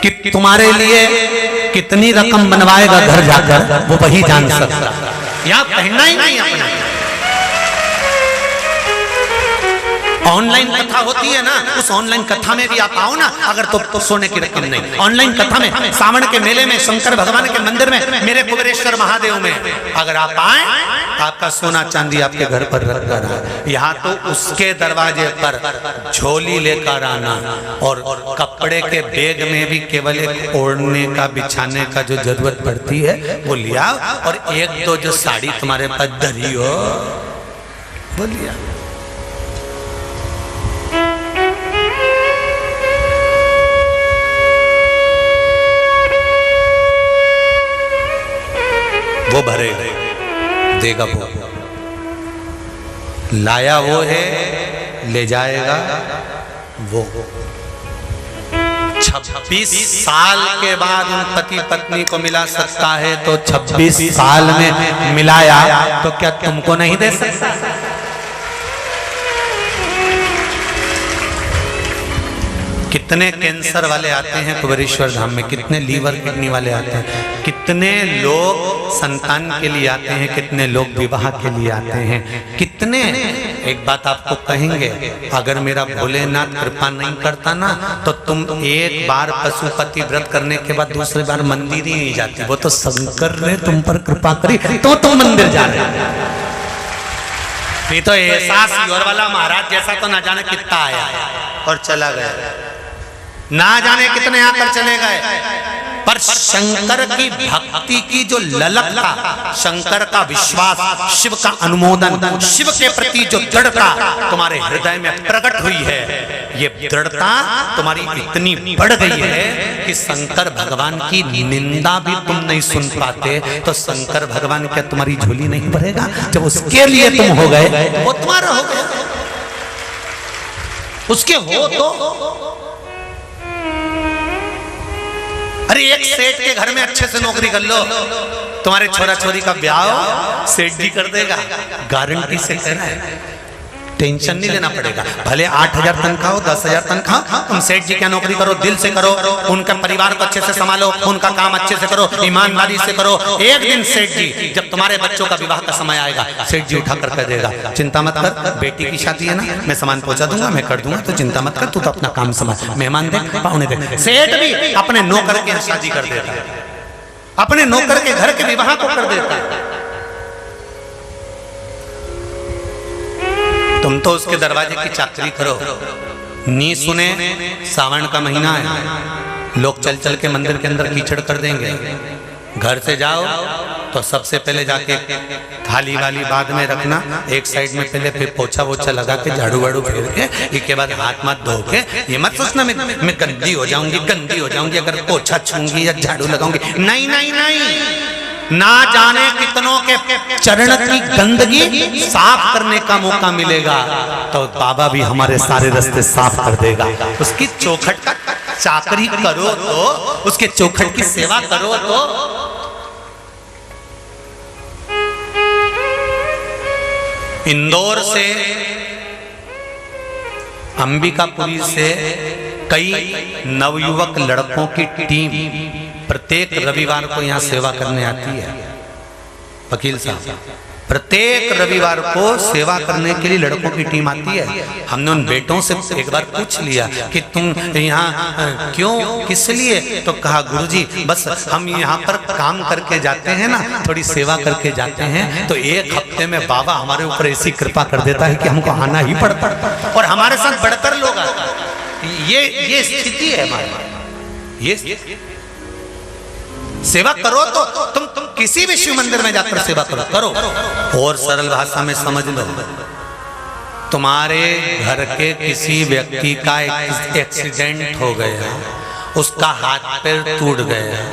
A: कि तुम्हारे लिए कितनी रकम बनवाएगा घर जाकर वो वही जान सकता। यहां पहनना ही नहीं अपना। ऑनलाइन कथा होती है ना, उस ऑनलाइन कथा में भी आप आओ ना, अगर तो सोने की रकम नहीं। ऑनलाइन कथा में सावन के मेले में शंकर भगवान के मंदिर में मेरे कुबेरेश्वर महादेव में अगर आप आए, आपका सोना चांदी आपके घर पर रख कर आए। यहाँ तो उसके दरवाजे पर झोली लेकर आना और कपड़े के बैग में भी केवल एक ओढ़ने का बिछाने का जो जरूरत पड़ती है वो लिया, और एक दो जो साड़ी तुम्हारे पास धरी हो वो लिया। वो भरे देगा वो, लाया वो है ले जाएगा वो। 26 साल के बाद उन पति पत्नी को मिला सकता है तो 26 साल में मिलाया तो क्या तुमको नहीं दे सकता? कितने कैंसर वाले आते हैं कुबेरेश्वर धाम में, कितने लीवर किडनी वाले आते हैं, कितने लोग संतान के लिए आते हैं, कितने लोग विवाह के लिए आते हैं, कितने। एक बात आपको कहेंगे, अगर मेरा भोलेनाथ कृपा नहीं करता ना तो तुम एक बार पशुपति व्रत करने के बाद दूसरी बार मंदिर ही नहीं जाती। वो तो शंकर ने तुम पर कृपा करी तो तुम मंदिर जा रहे। नहीं तो ऐसा सियोर वाला महाराज जैसा तो ना जाने कितना आया और चला गया, ना जाने कितने आकर चले गए। पर शंकर की भक्ति की जो ललक था, शंकर का विश्वास, शिव का अनुमोदन, शिव के प्रति जो दृढ़ता तुम्हारे हृदय में प्रकट हुई है, ये दृढ़ता तुम्हारी इतनी बढ़ गई है कि शंकर भगवान की निंदा भी तुम नहीं सुन पाते। तो शंकर भगवान क्या तुम्हारी झोली नहीं भरेगा? जब उसके लिए तुम हो गए वो तुम्हारा हो गए, उसके हो तो। अरे एक सेठ के घर में अच्छे से नौकरी कर लो, तुम्हारे छोरा छोरी का ब्याह सेठ जी कर देगा, गारंटी से कहना है, टेंशन नहीं लेना पड़ेगा। भले 8,000 तनख्वाह हो, 10,000 तनख्वाह, तुम सेठ जी क्या नौकरी करो, दिल से करो, उनका परिवार को अच्छे से संभालो, उनका काम अच्छे से करो, ईमानदारी से करो। एक दिन सेठ जी, जब तुम्हारे बच्चों का विवाह का समय आएगा, सेठ जी उठा कर कह देगा, चिंता मत कर, बेटी की शादी है ना, मैं सामान पहुंचा दूंगा, मैं कर दूंगा, तो चिंता मत कर, तू तो अपना काम संभाल, मेहमान देख, पाहुने देख। सेठ भी अपने नौकर की शादी कर देता है, अपने नौकर के घर के विवाह को कर देता है। तुम तो उसके दरवाजे की चाकरी करो। नी सुने, सावन का महीना है, लोग चल चल के मंदिर के अंदर कीचड़ कर देंगे। घर से जाओ तो सबसे पहले जाके थाली वाली बाद में रखना, एक साइड में पहले, फिर पोछा वोछा लगा के झाड़ू वाड़ू फेर के, इसके बाद हाथ मत धो के, ये मत सोचना मैं गंदी हो जाऊंगी अगर पोछा छूंगी या झाड़ू लगाऊंगी। नहीं नहीं नहीं, ना जाने कितनों के चरण की गंदगी साफ करने का मौका मिलेगा तो बाबा भी हमारे सारे रास्ते साफ कर देगा। उसकी चौखट का चाकरी करो तो, उसके चौखट की सेवा करो तो। इंदौर से, अंबिकापुरी से कई नवयुवक लड़कों की टीम प्रत्येक रविवार को यहाँ सेवा करने आती है। वकील साहब, प्रत्येक रविवार को सेवा करने के लिए लड़कों की टीम आती है। हमने उन बेटों से एक बार पूछ लिया कि तुम यहाँ क्यों, किस लिए? तो कहा गुरुजी बस हम यहाँ पर काम करके जाते हैं ना, थोड़ी सेवा करके जाते हैं, तो एक हफ्ते में बाबा हमारे ऊपर ऐसी कृपा कर देता है कि हमको आना ही पड़ता है और हमारे साथ बढ़कर लोग आते हैं। ये स्थिति है हमारी। ये सेवा करो तो तुम किसी भी शिव मंदिर में जाकर सेवा करो। और सरल भाषा में समझ लो, तुम्हारे घर के किसी व्यक्ति का एक्सीडेंट हो गया, उसका हाथ पैर टूट गया,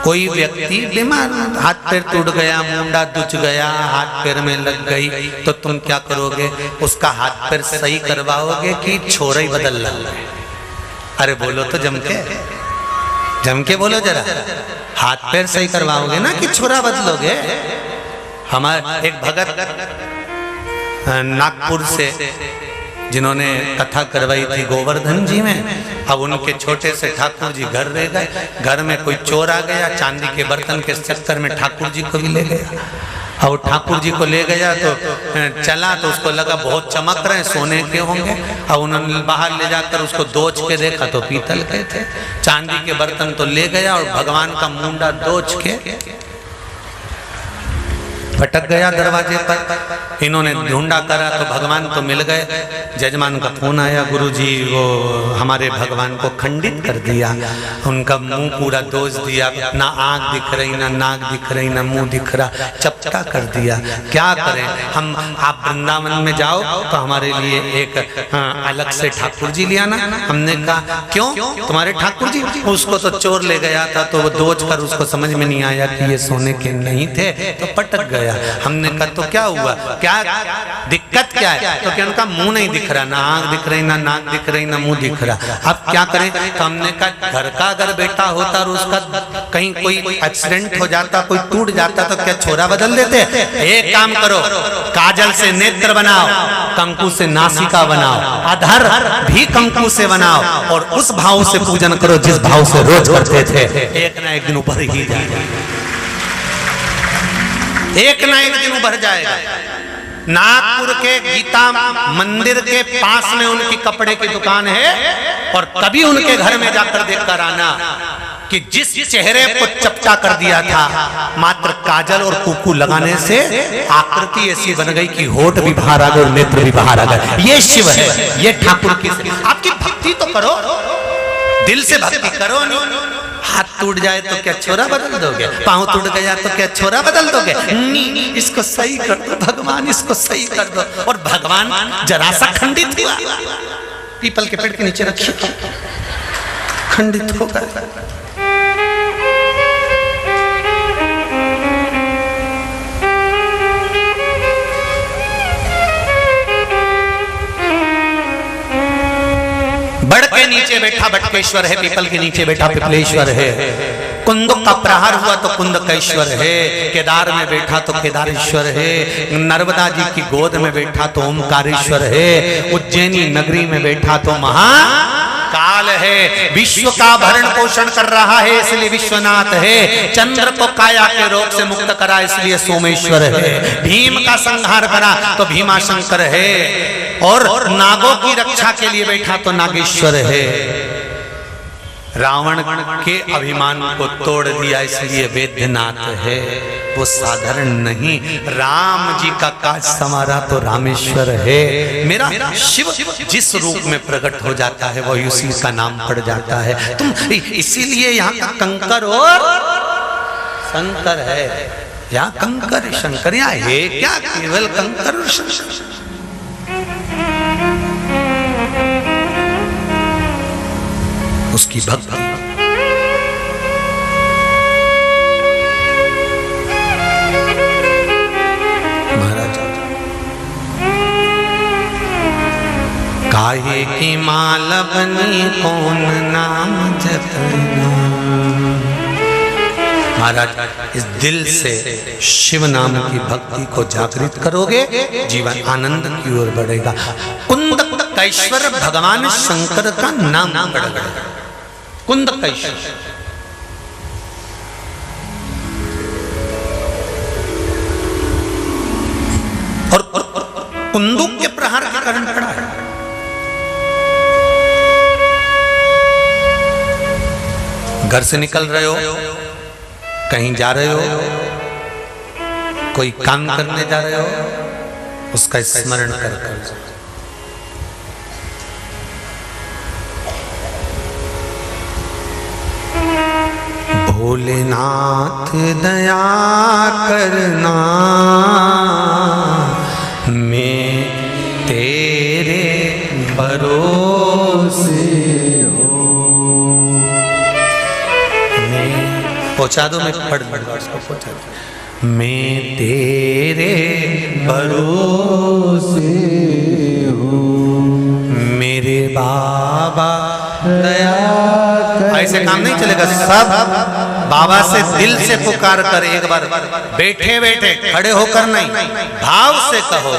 A: कोई व्यक्ति बीमार, हाथ पैर टूट गया, मुंडा दुच गया, हाथ पैर में लग गई, तो तुम क्या करोगे? उसका हाथ पैर सही करवाओगे कि छोरा ही बदल लोगे? अरे बोलो तो जम के बोलो जरा। हाथ पैर सही करवाओगे ना कि छोरा बदलोगे। हमारे एक भगत नागपुर से जिन्होंने कथा करवाई थी गोवर्धन जी में, अब उनके छोटे से ठाकुर जी घर रह गए। घर में कोई चोर आ गया, चांदी के बर्तन के चक्कर में ठाकुर जी को भी ले गया। अब ठाकुर जी को ले गया तो चला तो उसको लगा बहुत चमक रहे, सोने के होंगे। अब उन्होंने बाहर ले जाकर उसको दोच के देखा तो पीतल के थे। चांदी के बर्तन तो ले गया और भगवान का मुंडा दोच के भटक गया दरवाजे पर। इन्होंने ढूंढा करा तो भगवान तो मिल गए। जजमान का फोन आया, गुरुजी वो हमारे भगवान को खंडित कर दिया, उनका मुंह पूरा दोष दिया, ना आँख दिख रही, ना नाक दिख रही, ना मुंह दिख रहा, चपटा कर दिया। क्या करें हम? आप वृंदावन में जाओ तो हमारे लिए एक अलग से ठाकुर जी ले आना। हमने कहा क्यों? तुम्हारे ठाकुर जी? उसको तो चोर ले गया था तो वो दोच कर उसको समझ में नहीं आया कि ये सोने के नहीं थे तो पटक गया। हमने कहा तो क्या हुआ, क्या दिक्कत क्या है? तो क्या उनका मुंह नहीं दिख रहा, ना आंख दिख रही, ना नाक दिख रही, ना मुंह दिख रहा। अब क्या करें? तो हमने कहा घर का अगर बेटा होता और उसका कहीं कोई एक्सीडेंट हो जाता, कोई टूट जाता तो क्या छोरा बदल देते? एक काम करो, काजल से नेत्र बनाओ, कंकु से नासिका बनाओ, अधर भी कंकु से बनाओ और उस भाव से पूजन करो जिस भाव से रोज करते थे। एक ना एक दिन ऊपर ही जाएगा, एक ना एक दिन उभर जाएगा। नागपुर के गीता मंदिर के पास में उनकी कपड़े की दुकान है और कभी उनके घर में जाकर देखकर आना कि जिस चेहरे को चपटा कर दिया था मात्र काजल और कुकू लगाने से आकृति ऐसी बन गई कि होठ भी बाहर आ गए और नेत्र भी बाहर आ गए। ये शिव है, ये ठाकुर की। आपकी भक्ति तो करो, दिल से भक्ति करो। हाथ टूट जाए तो क्या छोरा बदल दोगे? पांव टूट गया तो क्या छोरा बदल दोगे? इसको सही कर दो भगवान, इसको सही कर दो। और भगवान जरा सा खंडित हुआ, पीपल के पेड़ के नीचे रखिए, खंडित हो गए। बड़ के नीचे बैठा बटकेश्वर है, पीपल के नीचे बैठा पिपलेश्वर है। कुंद का प्रहार हुआ तो कुंदकेश्वर है, केदार में बैठा तो केदारेश्वर है, नर्मदा जी की गोद में बैठा तो ओमकारेश्वर है, उज्जैनी नगरी में बैठा तो महाकाल है। विश्व का भरण पोषण कर रहा है इसलिए विश्वनाथ है। चंद्र को काया के रोग से मुक्त करा इसलिए सोमेश्वर है। भीम का संहार करा तो भीमाशंकर है और नागों की रक्षा के लिए बैठा तो नागेश्वर है। रावण के अभिमान को तोड़ दिया इसलिए वैद्यनाथ है। वो साधारण नहीं, राम जी का काज संवारा तो रामेश्वर है। मेरा शिव जिस रूप में प्रकट हो जाता है वही उसी का नाम पड़ जाता है। तुम इसीलिए यहाँ का कंकर और शंकर है, यहाँ कंकर शंकर, यहाँ है क्या केवल कंकर और शंकर। उसकी भक्ति महाराज काहे की माल बनी कौन नाम जपना। महाराज इस दिल से शिव नाम की भक्ति को जागृत करोगे, जीवन आनंद की ओर बढ़ेगा। कुंदकेश्वर भगवान शंकर का नाम बढ़ेगा। कुंदकेश्वर और कुंदुक के प्रहार के कारण खड़ा है। घर से निकल रहे हो, कहीं जा रहे हो, कोई काम करने जा रहे हो, उसका स्मरण कर भोलेनाथ दया करना, मैं तेरे भरोसे हूँ। पहुँचा दो, मैं पढ़ उसको पहुँचा दो। मैं तेरे भरोसे हूँ मेरे बाबा दया। ऐसे काम नहीं चलेगा, सब बाबा से दिल से पुकार कर एक बार बैठे बैठे खड़े होकर नहीं, भाव से कहो,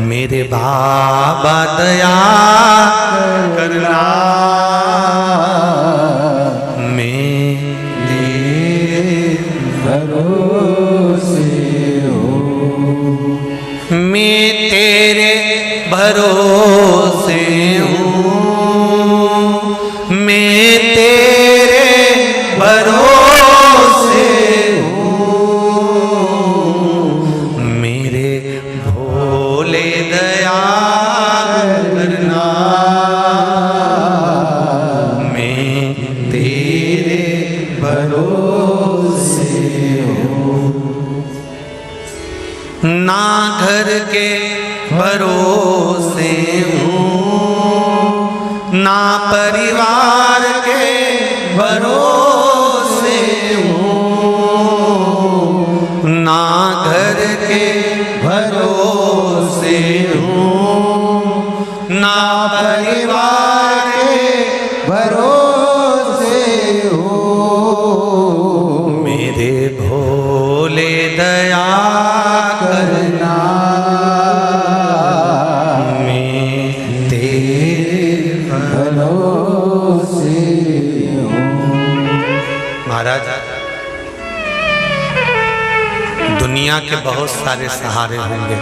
A: मेरे बाबा दया करना, मेरे भरोसे हो, मैं तेरे भरोसे हूँ, मैं तेरे भरोसे हूँ, मेरे भोले दया करना, मैं तेरे भरोसे हूँ, ना घर के भरोसे हूँ, ना परिवार के भरोसे हूँ, ना घर के भरोसे हूँ, ना परिवार के भरोसे हूँ, मेरे भोले दया करना, महाराज दुनिया के बहुत सारे सहारे होंगे,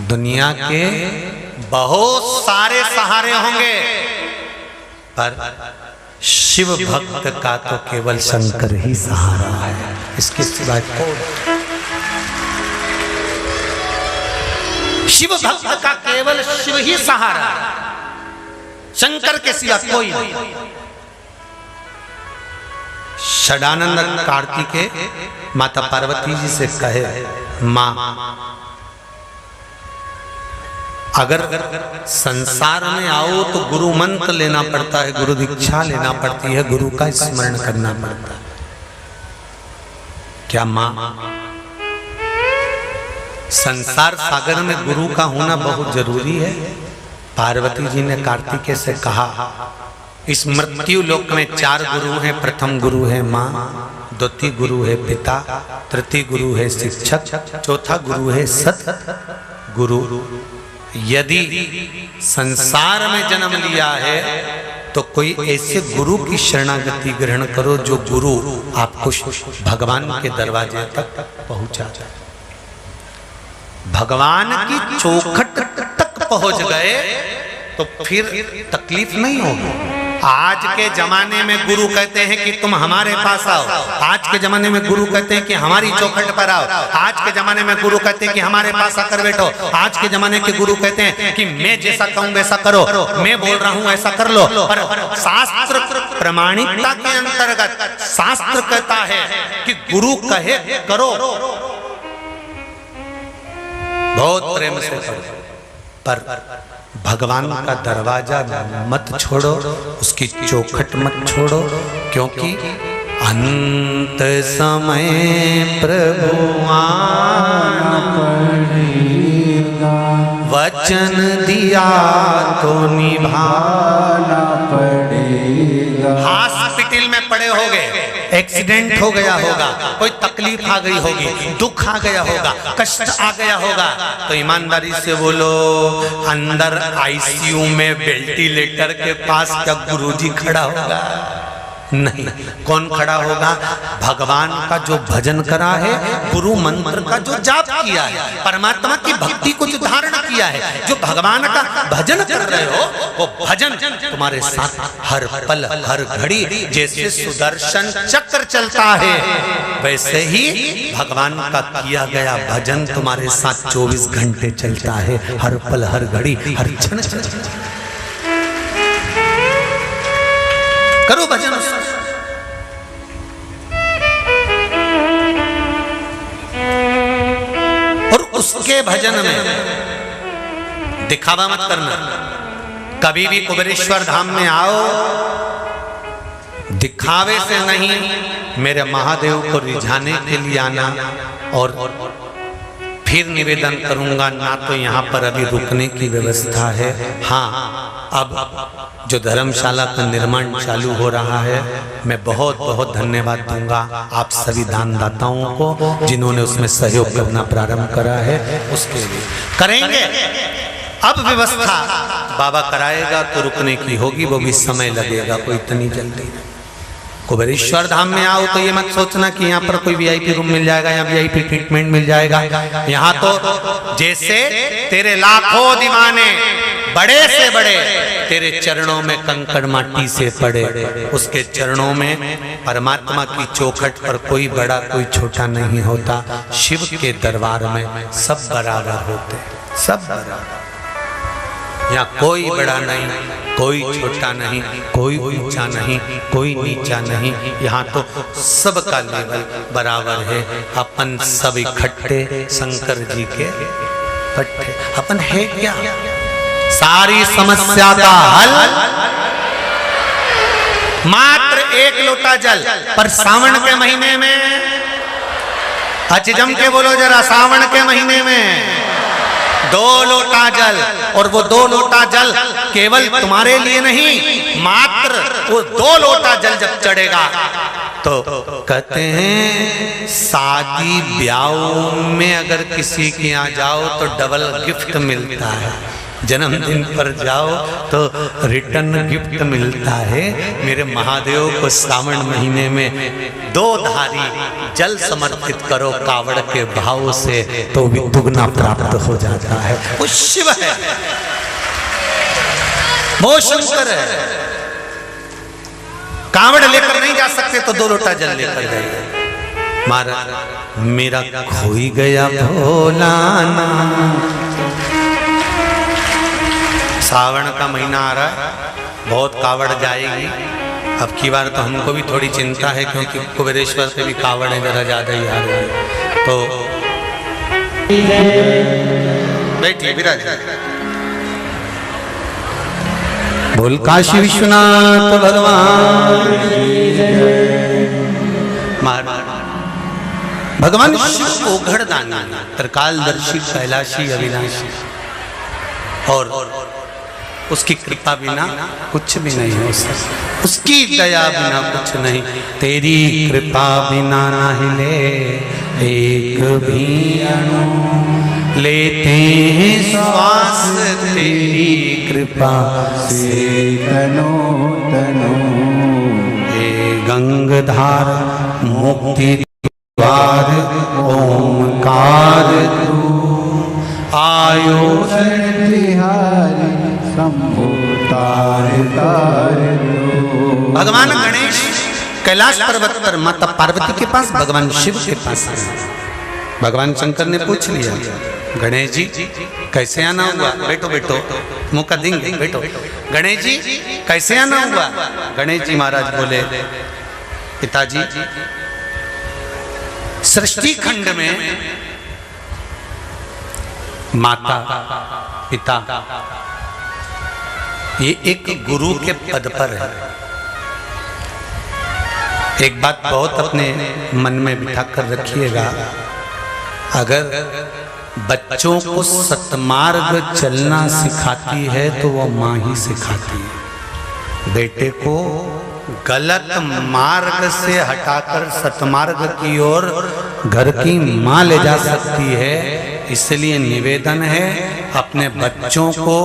A: दुनिया के बहुत सारे सहारे होंगे, पर शिव भक्त का तो केवल शंकर ही सहारा है, इसके सिवाय कौन? शिव भक्त का केवल शिव ही सहारा, शंकर के सिवा कोई नहीं। षडानंद कार्तिकेय माता पार्वती जी से कहे, माँ अगर संसार में आओ तो गुरु मंत्र लेना पड़ता है, गुरु दीक्षा लेना पड़ती है, गुरु का स्मरण करना पड़ता है। क्या माँ संसार सागर में गुरु का होना बहुत जरूरी है? पार्वती जी ने कार्तिकेय से कहा, इस मृत्यु लोक में 4 गुरु हैं। प्रथम गुरु है माँ, द्वितीय गुरु है पिता, तृतीय गुरु है शिक्षक, चौथा गुरु है सत गुरु। यदि संसार में जन्म लिया है तो कोई ऐसे गुरु की शरणागति ग्रहण करो जो गुरु आपको भगवान के दरवाजे तक पहुंचा जाए। भगवान की चौखट तक पहुंच गए तो फिर तकलीफ नहीं होगी। आज के जमाने में गुरु कहते हैं कि तुम हमारे पास आओ, आज के जमाने में गुरु कहते हैं कि हमारी चौखट पर आओ, आज के जमाने में गुरु कहते हैं कि हमारे पास आकर बैठो, आज के जमाने के गुरु कहते हैं कि मैं जैसा कहूं वैसा करो, मैं बोल रहा हूं ऐसा कर लो। पर शास्त्र प्रमाणिकता के अंतर्गत शास्त्र कहता है कि गुरु कहे करो, बहुत प्रेम से करो, पर भगवान का दरवाजा मत छोड़ो, उसकी चौखट मत छोड़ो, क्योंकि अंत समय प्रभु आना पड़ेगा, वचन दिया तो निभाना पड़ेगा। हॉस्पिटल में पड़े होगे, एक्सीडेंट हो गया होगा, कोई तकलीफ आ गई होगी, दुख आ गया होगा, कष्ट आ गया होगा, तो ईमानदारी से बोलो, अंदर आईसीयू में वेंटिलेटर के पास क्या गुरुजी खड़ा होगा? नहीं। कौन खड़ा होगा? भगवान का जो भजन करा है, गुरु मंत्र का जो जाप किया है, परमात्मा की भक्ति को जो धारण किया है, जो भगवान का भजन कर रहे हो, वो भजन तुम्हारे साथ हर पल हर घड़ी, जैसे सुदर्शन चक्र चलता है वैसे ही भगवान का किया गया भजन तुम्हारे साथ 24 घंटे चलता है, हर पल हर घड़ी हर क्षण चलता है। करो भजन। और उसके भजन में दिखावा मत करना। कभी भी कुबेरेश्वर धाम में आओ, दिखावे से नहीं, मेरे महादेव को रिझाने के लिए आना और फिर निवेदन करूंगा, ना तो यहाँ पर अभी रुकने की व्यवस्था है। हाँ, अब जो धर्मशाला का निर्माण चालू हो रहा है, मैं बहुत बहुत धन्यवाद दूंगा आप सभी दानदाताओं को जिन्होंने उसमें सहयोग करना प्रारंभ करा है। उसके लिए करेंगे। अब व्यवस्था बाबा कराएगा तो रुकने की होगी, वो भी समय लगेगा, कोई इतनी जल्दी नहीं। कुबेरेश्वर धाम में आओ तो ये मत सोचना कि यहाँ पर कोई वीआईपी रूम मिल जाएगा या वीआईपी ट्रीटमेंट मिल जाएगा। यहाँ तो जैसे तेरे लाखों दीवाने बड़े से बड़े तेरे चरणों में कंकड़ माटी से पड़े, उसके चरणों में परमात्मा की चौखट पर कोई बड़ा कोई छोटा नहीं होता। शिव के दरबार में सब बराबर होते, सब बराबर। यहाँ कोई बड़ा नहीं, कोई छोटा नहीं, कोई ऊंचा नहीं, कोई नीचा नहीं। यहाँ तो सबका लेवल बराबर है। अपन सब इकट्ठे शंकर जी के पट्टे। अपन है क्या? सारी समस्या का हल मात्र एक लोटा जल। पर सावन के महीने में, अच्छे जम के बोलो जरा, सावन के महीने में 2 लोटा जल, और वो 2 लोटा जल केवल तुम्हारे लिए नहीं, मात्र वो 2 लोटा जल जब चढ़ेगा तो कहते हैं शादी ब्याह में अगर किसी के यहाँ जाओ तो डबल गिफ्ट मिलता है, जन्मदिन पर जाओ तो रिटर्न गिफ्ट मिलता है। मेरे महादेव को सावन महीने में 2 धारी जल समर्पित करो कावड़ के भाव से, तो भी दुगना प्राप्त हो जाता है। वो शिव है, वो शंकर है। कावड़ लेकर नहीं जा सकते तो 2 लोटा जल लेकर जाइए। महाराज मेरा खोई गया भोलाना। सावन का महीना आ रहा है, बहुत कावड़ जाएगी। अब की बार तो हमको भी थोड़ी चिंता है, क्योंकि कुबेरेश्वर से भी कावड़ जरा ज्यादा ही आ रही है। तो बैठिए विराज। बोल काशी विश्वनाथ भगवान। भगवान शिव ओघड़दानी, त्रिकालदर्शी, कैलाशी, अविनाशी, और उसकी कृपा बिना कुछ भी नहीं हो सकता, उसकी दया बिना कुछ नहीं। तेरी कृपा बिना ना हिले एक भी अणु, लेते हैं श्वास तेरी कृपा से तनो तनो। हे गंगाधार मुक्ति द्वार ओंकार तू, आयो बिहारी शंभो तार तार। भगवान गणेश कैलाश पर्वत पर माता पार्वती के पास, भगवान शिव के पास। भगवान शंकर ने पूछ लिया, गणेश जी कैसे आना हुआ? बैठो बैठो, मौका देंगे, बैठो। गणेश जी कैसे आना हुआ? गणेश जी महाराज बोले, पिताजी सृष्टि खंड में माता पिता ये एक गुरु के पद पर है। एक बात बहुत अपने मन में बिठा कर रखिएगा, अगर बच्चों को सतमार्ग चलना सिखाती है तो वो माँ ही सिखाती है। बेटे को गलत मार्ग से हटाकर सतमार्ग की ओर घर की माँ ले जा सकती है। इसलिए निवेदन है, अपने बच्चों को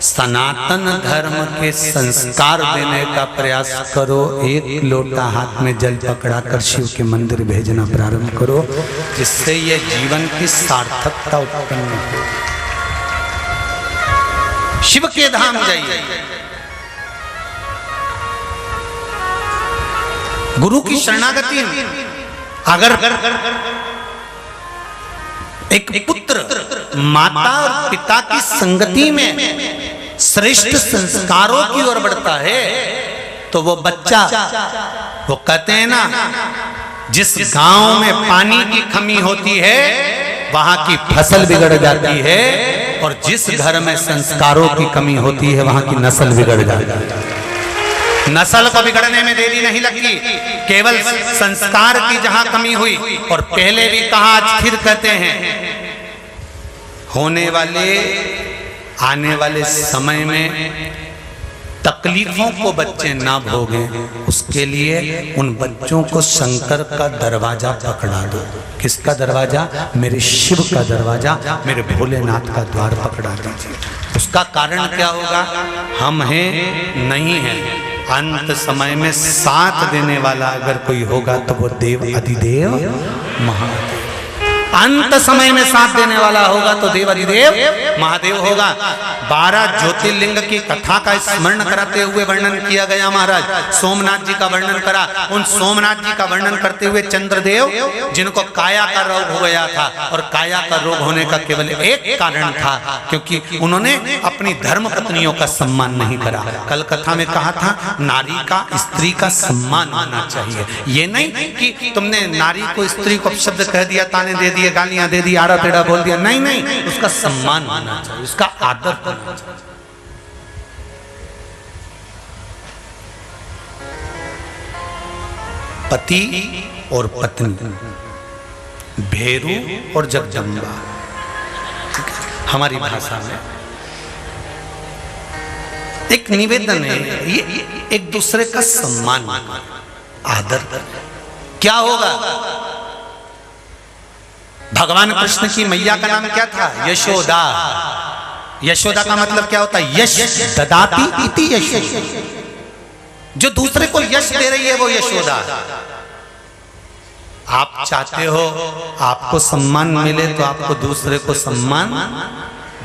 A: सनातन धर्म के संस्कार देने का प्रयास करो। एक लोटा हाथ में जल पकड़ा कर शिव के मंदिर भेजना प्रारंभ करो, जिससे ये जीवन की सार्थकता उत्पन्न हो। शिव के धाम जाइए, गुरु की शरणागति। अगर एक पुत्र माता और पिता की संगति में श्रेष्ठ संस्कारों की ओर बढ़ता है तो वो बच्चा, वो कहते हैं ना, जिस गांव में पानी की कमी होती है वहां की फसल बिगड़ जाती है, और जिस घर में संस्कारों की कमी होती है वहां की नस्ल बिगड़ जाती है। नस्ल को बिगड़ने में देरी नहीं लगती, केवल संस्कार की जहां कमी हुई। और पहले भी कहा, आज फिर कहते हैं, होने वाले आने वाले समय में तकलीफों को बच्चे ना भोगें, उसके लिए उन बच्चों को शंकर का दरवाजा पकड़ा दो। किसका दरवाजा? मेरे शिव का दरवाजा, मेरे भोलेनाथ का द्वार पकड़ा दीजिए। उसका कारण क्या होगा? हम हैं नहीं हैं, अंत समय में साथ देने वाला अगर कोई होगा तो वो देव अधिदेव महादेव। अंत समय में साथ देने वाला होगा तो देव अधिदेव महादेव होगा। 12 ज्योतिर्लिंग की कथा का स्मरण कराते हुए वर्णन किया गया महाराज। सोमनाथ जी का वर्णन करा। उन सोमनाथ जी का वर्णन करते हुए चंद्रदेव जिनको काया का रोग हो गया था, और काया का रोग होने का केवल एक कारण था, क्योंकि उन्होंने अपनी धर्म पत्नियों का सम्मान नहीं करा। कल कथा में कहा था नारी का स्त्री का सम्मान होना चाहिए। ये नहीं कि तुमने नारी को स्त्री को शब्द कह दिया, ताने दे दिए, गालियां दे दी, आड़ा टेढ़ा बोल दिया। नहीं नहीं, उसका सम्मान होना चाहिए, उसका आदर होना चाहिए। पति और पत्नी, भेरू और जगदम्बा, हमारी भाषा में एक निवेदन है, ये एक दूसरे का सम्मान आदर। क्या होगा? भगवान कृष्ण की मैया का नाम क्या था? यशोदा। यशोदा का मतलब क्या होता है? यश ददाती इति यशोदा। जो दूसरे को यश दे रही है वो यशोदा। आप चाहते हो आपको सम्मान मिले तो आपको दूसरे को सम्मान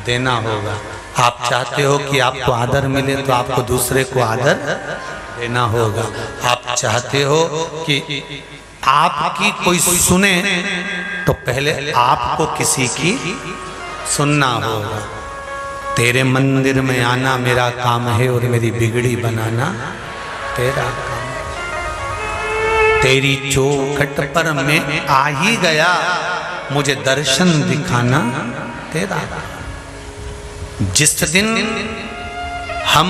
A: देना होगा। आप चाहते हो कि आपको आदर मिले तो आपको दूसरे को आदर देना होगा। आप चाहते हो कि आपकी कोई सुने तो पहले आपको किसी की सुनना होगा। तेरे मंदिर में आना मेरा काम है और मेरी बिगड़ी बनाना तेरा काम। तेरी चौखट पर मैं आ ही गया, मुझे दर्शन दिखाना तेरा। जिस दिन हम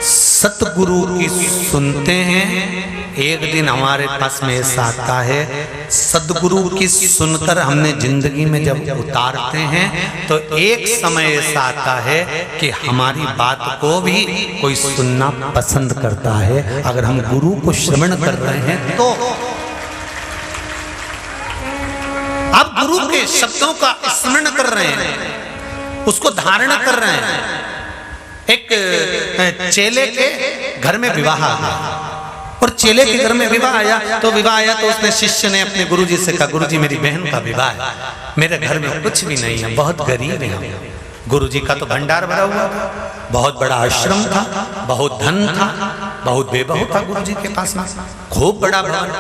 A: सतगुरु की सुनते हैं, एक दिन हमारे पास में ऐसा आता है, सदगुरु की सुनकर हमने जिंदगी में जब उतारते हैं तो एक समय ऐसा आता है कि हमारी बात को भी कोई सुनना पसंद करता है, अगर हम गुरु को श्रवण कर रहे हैं तो। आप गुरु के शब्दों का स्मरण कर रहे हैं, उसको धारण कर रहे हैं। एक चेले के घर में विवाह आया, और चेले के घर में विवाह आया तो उसने शिष्य ने अपने गुरुजी से कहा, गुरुजी मेरी बहन का विवाह है, मेरे घर में कुछ भी नहीं है, बहुत गरीब है। गुरुजी का तो भंडार भरा हुआ था, बहुत बड़ा आश्रम था, बहुत धन था, बहुत बेबहू था गुरुजी के पास में, खूब बड़ा भवन।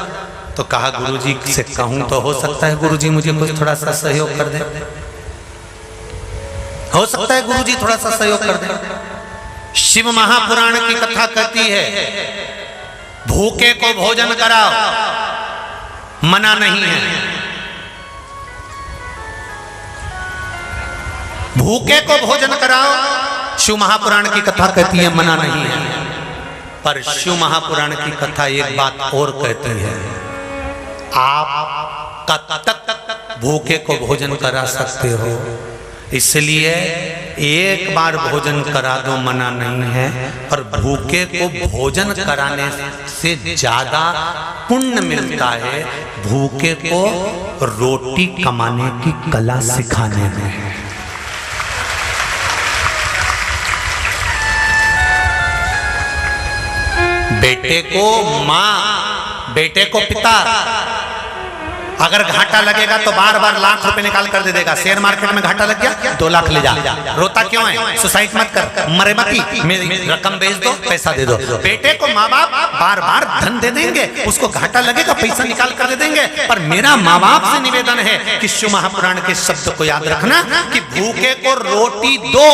A: तो कहा गुरुजी से कहूं तो हो सकता है गुरुजी मुझे कुछ थोड़ा सा सहयोग कर दे, हो सकता है गुरुजी थोड़ा सा सहयोग कर दे। शिव महापुराण की कथा कहती है भूखे को भोजन कराओ, मना नहीं है। भूखे को भोजन कराओ, शिव महापुराण की कथा कहती है मना नहीं है। पर शिव महापुराण की कथा एक बात और कहती है, आप कब तक भूखे को भोजन करा सकते हो, इसलिए एक बार भोजन करा दो, मना नहीं है। पर भूखे को भोजन कराने से ज्यादा पुण्य मिलता है भूखे को रोटी कमाने की कला सिखाने में। बेटे को माँ, बेटे को पिता, अगर घाटा लगेगा तो बार बार लाख रुपए निकाल कर दे देगा। शेयर मार्केट में घाटा लग गया 2 लाख ले जा, रोता क्यों है? सुसाइड मत कर, मरे मती, मेरी रकम बेच दो, पैसा दे दो। बेटे को माँ बाप बार बार धन दे देंगे, उसको घाटा लगेगा पैसा निकाल कर दे देंगे। पर मेरा माँ बाप से निवेदन है कि शिव महापुराण के शब्द को याद रखना कि भूखे को रोटी दो,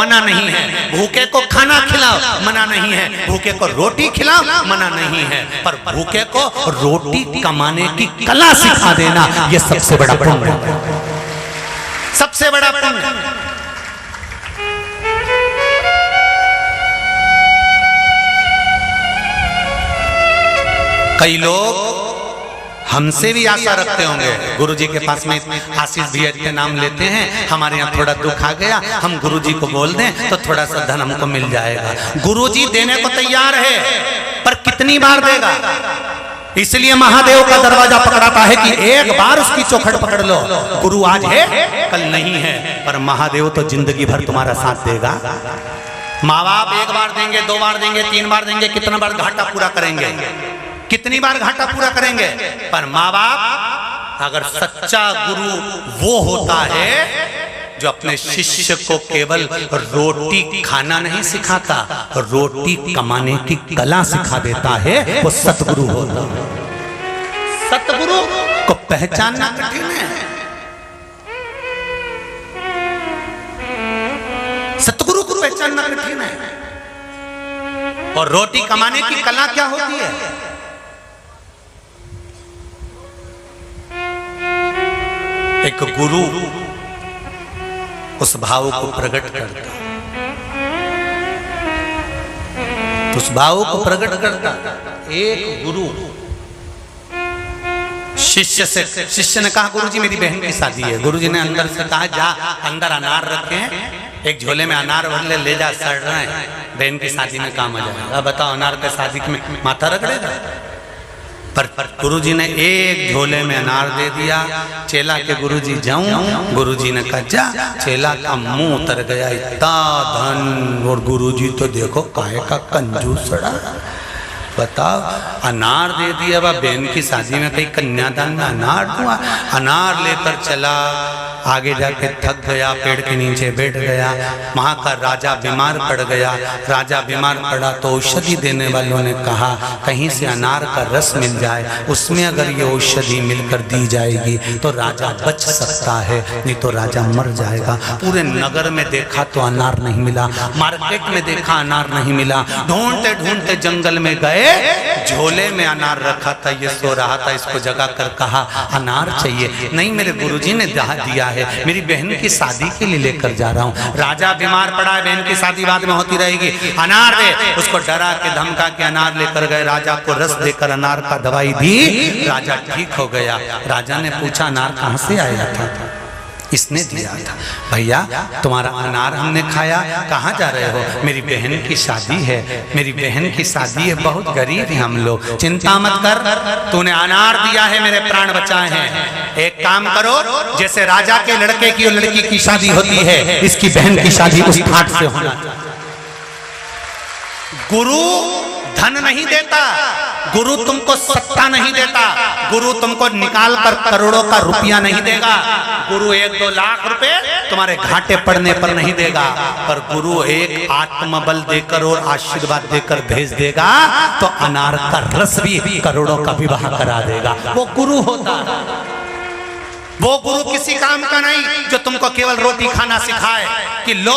A: मना नहीं है। भूखे को खाना खिलाओ, मना नहीं है। भूखे को रोटी खिलाओ, मना नहीं है। पर भूखे को रोटी कमाने की कला सिखा देना, यह सबसे बड़ा पुण्य है, सबसे बड़ा पुण्य। कई लोग हमसे भी आशा रखते होंगे, गुरुजी के पास में आशीष भैया के नाम लेते हैं, हमारे यहाँ थोड़ा दुख आ गया, हम गुरुजी को बोल दें तो थोड़ा सा धन हमको मिल जाएगा। गुरुजी देने को तैयार है, पर कितनी बार देगा? इसलिए महादेव का दरवाजा पकड़ाता है कि एक बार उसकी चौखट पकड़ लो। गुरु आज है कल नहीं है, पर महादेव तो जिंदगी भर तुम्हारा साथ देगा। माँ बाप एक बार देंगे, 2 बार देंगे, 3 बार देंगे, कितना बार घाटा पूरा करेंगे, कितनी बार घाटा पूरा करेंगे, पर माँ बाप अगर सच्चा गुरु वो होता है जो अपने शिष्य को केवल रोटी खाना नहीं सिखाता, रोटी कमाने की कला सिखा देता है, वो सतगुरु होता है। सतगुरु को पहचानना कठिन है। सतगुरु को पहचानना कठिन है। और रोटी कमाने की कला क्या होती है? एक गुरु उस भाव को प्रकट करता, उस भाव को प्रकट करता। एक गुरु शिष्य ने कहा, गुरुजी मेरी बहन की शादी है। गुरुजी ने अंदर से कहा, जा अंदर अनार रखे हैं, एक झोले में अनार भर ले जा, सड़ रहे हैं, बहन की शादी में काम आ जाएगा। बताओ अनार के शादी में माथा रगड़ेगा? पर गुरुजी ने एक झोले में अनार दे दिया। चेला के गुरुजी जाऊं, गुरुजी ने कहा जा। चेला का मुंह उतर गया, इतना धन। और गुरुजी तो देखो काहे का कंजूसड़ा, बताओ अनार दे दिया। अब बहन की शादी में कहीं कन्यादान में अनार हुआ। अनार लेकर चला, आगे जाके थक गया, पेड़ के नीचे बैठ गया। वहाँ का राजा बीमार पड़ गया। राजा बीमार पड़ा तो औषधि देने वालों ने कहा कहीं से अनार का रस मिल जाए, उसमें अगर ये औषधि मिलकर दी जाएगी तो राजा बच सकता है, नहीं तो राजा मर जाएगा। पूरे नगर में देखा तो अनार नहीं मिला, मार्केट में देखा अनार नहीं मिला। ढूंढते ढूंढते जंगल में गए, झोले में अनार रखा था, ये सो रहा था। इसको जगा कर कहा अनार चाहिए। नहीं, मेरे गुरुजी ने दिया है, मेरी बहन की शादी के लिए लेकर जा रहा हूँ। राजा बीमार पड़ा है, बहन की शादी बाद में होती रहेगी, अनार दे। उसको डरा के धमका के अनार लेकर गए। राजा को रस देकर अनार का दवाई दी, राजा ठीक हो गया। राजा ने पूछा अनार कहाँ से आया था? इसने दिया था। भैया तुम्हारा अनार हमने खाया, कहाँ जा रहे हो? मेरी बहन की शादी है, मेरी बहन की शादी है, बहुत गरीब हैं हम लोग। चिंता मत कर, तूने अनार दिया है, मेरे प्राण बचाए हैं। एक काम करो, जैसे राजा के लड़के की और लड़की की शादी होती है, इसकी बहन की शादी उस घाट से होना। गुरु धन नहीं देता, गुरु तुमको सत्ता नहीं देता, गुरु तुमको निकाल कर करोड़ों का रुपया नहीं देगा। गुरु 1-2 लाख रुपए तुम्हारे घाटे पड़ने पर नहीं देगा, पर गुरु एक आत्मबल देकर और आशीर्वाद देकर भेज देगा तो अनार का रस भी करोड़ों का विवाह करा देगा। वो गुरु होता है। वो गुरु किसी काम का नहीं जो तुमको केवल रोटी खाना सिखाए कि लो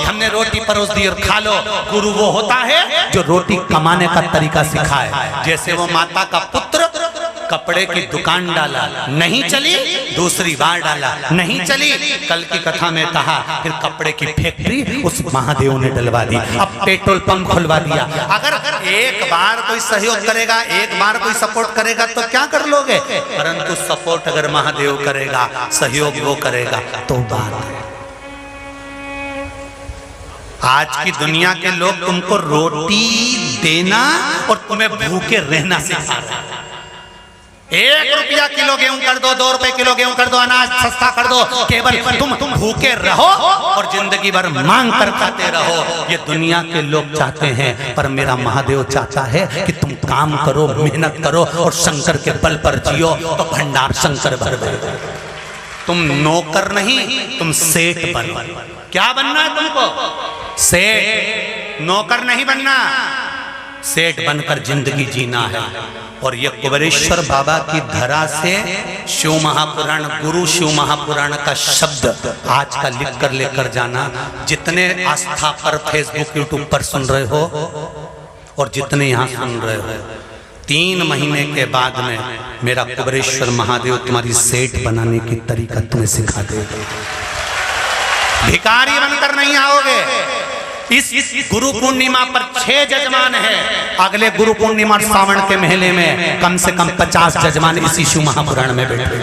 A: हमने रोटी परोस दी और खा लो। गुरु वो होता है जो रोटी कमाने का तरीका सिखाए। जैसे वो माता का पुत्र कपड़े की दुकान डाला, नहीं चली, दूसरी बार डाला, नहीं चली, कल की कथा में कहा फिर कपड़े की फैक्ट्री उस महादेव ने डलवा दी। अब पेट्रोल पंप खुलवा दिया। अगर एक बार कोई सहयोग करेगा, एक बार कोई सपोर्ट करेगा तो क्या कर लोगे, परंतु सपोर्ट अगर महादेव करेगा, सहयोग वो करेगा तो बात है। आज की दुनिया के लोग तुमको रोटी देना और तुम्हें भूखे रहना सिखा रहे हैं। 1 रुपया किलो गेहूं कर दो, 2 रुपए किलो गेहूं कर दो, अनाज सस्ता कर दो, केवल तुम भूखे रहो और जिंदगी भर मांग कर खाते रहो। ये दुनिया के लोग चाहते हैं, पर मेरा महादेव चाहता है कि तुम काम करो, मेहनत करो और शंकर के बल पर जियो तो भंडार शंकर भर दे। तुम नौकर नहीं, तुम सेठ बनो। क्या बनना है तुमको? सेठ, नौकर नहीं बनना, सेठ बनकर जिंदगी जीना है। और ये कुबेरेश्वर बाबा की धरा से शिव महापुराण, गुरु शिव महापुराण का शब्द आज का लिख कर लेकर जाना। जितने आस्था पर फेसबुक यूट्यूब पर सुन रहे हो और जितने यहाँ सुन रहे हो, 3 महीने के बाद में मेरा कुबेरेश्वर महादेव तुम्हारी सेठ बनाने की तरीका तुम्हें सिखा देगा। भिखारी बनकर नहीं आओगे, इस गुरु पूर्णिमा पर 6 जजमान है। अगले गुरु पूर्णिमा सावन के महीने में कम से कम 50 जजमान इसी शिव महापुराण में बैठे।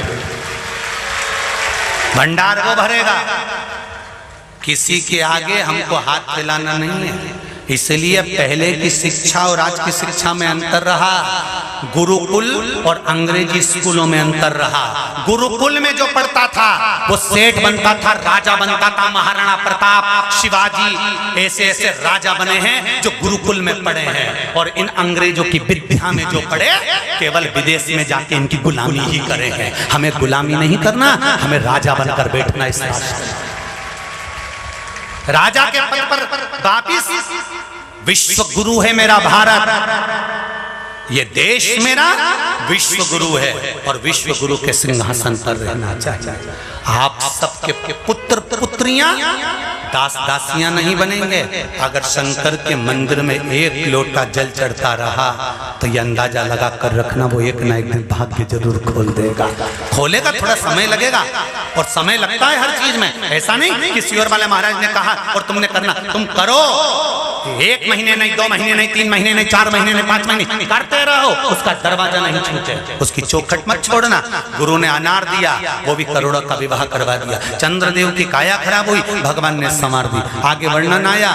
A: भंडार वो भरेगा, किसी के आगे हमको हाथ फैलाना नहीं है। इसलिए पहले की शिक्षा और आज की शिक्षा में अंतर रहा। गुरुकुल और अंग्रेजी स्कूलों में अंतर रहा। गुरुकुल में जो पढ़ता था वो सेठ बनता था, राजा बनता था, महाराणा प्रताप, शिवाजी, ऐसे ऐसे राजा बने हैं जो गुरुकुल में पढ़े हैं। और इन अंग्रेजों की विद्या में जो पढ़े केवल विदेश में जाके इनकी गुलामी ही करे हैं। हमें गुलामी नहीं करना, हमें राजा बनकर बैठना। इस राजा के पद पर वापिस, विश्व गुरु है मेरा भारत, ये देश मेरा विश्व गुरु है और विश्व गुरु के सिंहासन पर रहना चाहिए। आप सबके पुत्र पुत्रियां दास दासियां नहीं बनेंगे। अगर शंकर के मंदिर में एक लोटा जल चढ़ता रहा तो ये अंदाजा लगा कर रखना वो एक ना एक दिन भाग्य जरूर खोल देगा। खोलेगा, थोड़ा समय लगेगा और समय लगता है हर चीज में। ऐसा नहीं कि सियोर वाले महाराज ने कहा और तुमने करना, तुम करो। 1 महीने नहीं, 2 महीने नहीं, 3 महीने नहीं, 4 महीने नहीं, 5 महीने करते रहो, उसका दरवाजा नहीं छूटे, उसकी चौखट मत छोड़ना। गुरु ने अनार दिया, वो भी करोड़ों का विवाह करवा दिया। चंद्रदेव की काया खराब हुई, भगवान ने संवार दी। आगे वर्णन आया,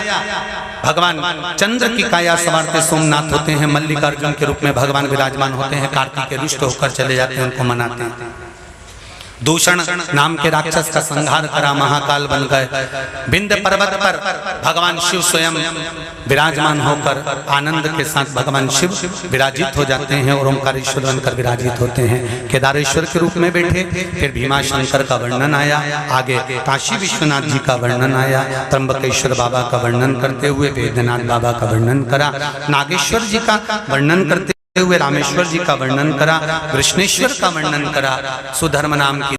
A: भगवान चंद्र की काया संवारते सोमनाथ होते हैं, मल्लिकार्जुन के रूप में भगवान विराजमान होते हैं, कार्तिक के रुष्ट होकर चले जाते हैं, उनको मनाते हैं। दूषण नाम के राक्षस का संहार करा, महाकाल बन गए। विंध्य पर्वत पर भगवान शिव स्वयं विराजमान होकर आनंद के साथ भगवान शिव विराजित हो जाते हैं और ओंकारेश्वर बनकर विराजित होते हैं, केदारेश्वर के रूप में बैठे। फिर भीमाशंकर का वर्णन आया, आगे काशी विश्वनाथ जी का वर्णन आया, त्र्यंबकेश्वर बाबा का वर्णन करते हुए वैद्यनाथ बाबा का वर्णन करा, नागेश्वर जी का वर्णन करते हुए रामेश्वर जी का वर्णन करा, कृष्णेश्वर का वर्णन करा, सुधर्म नाम की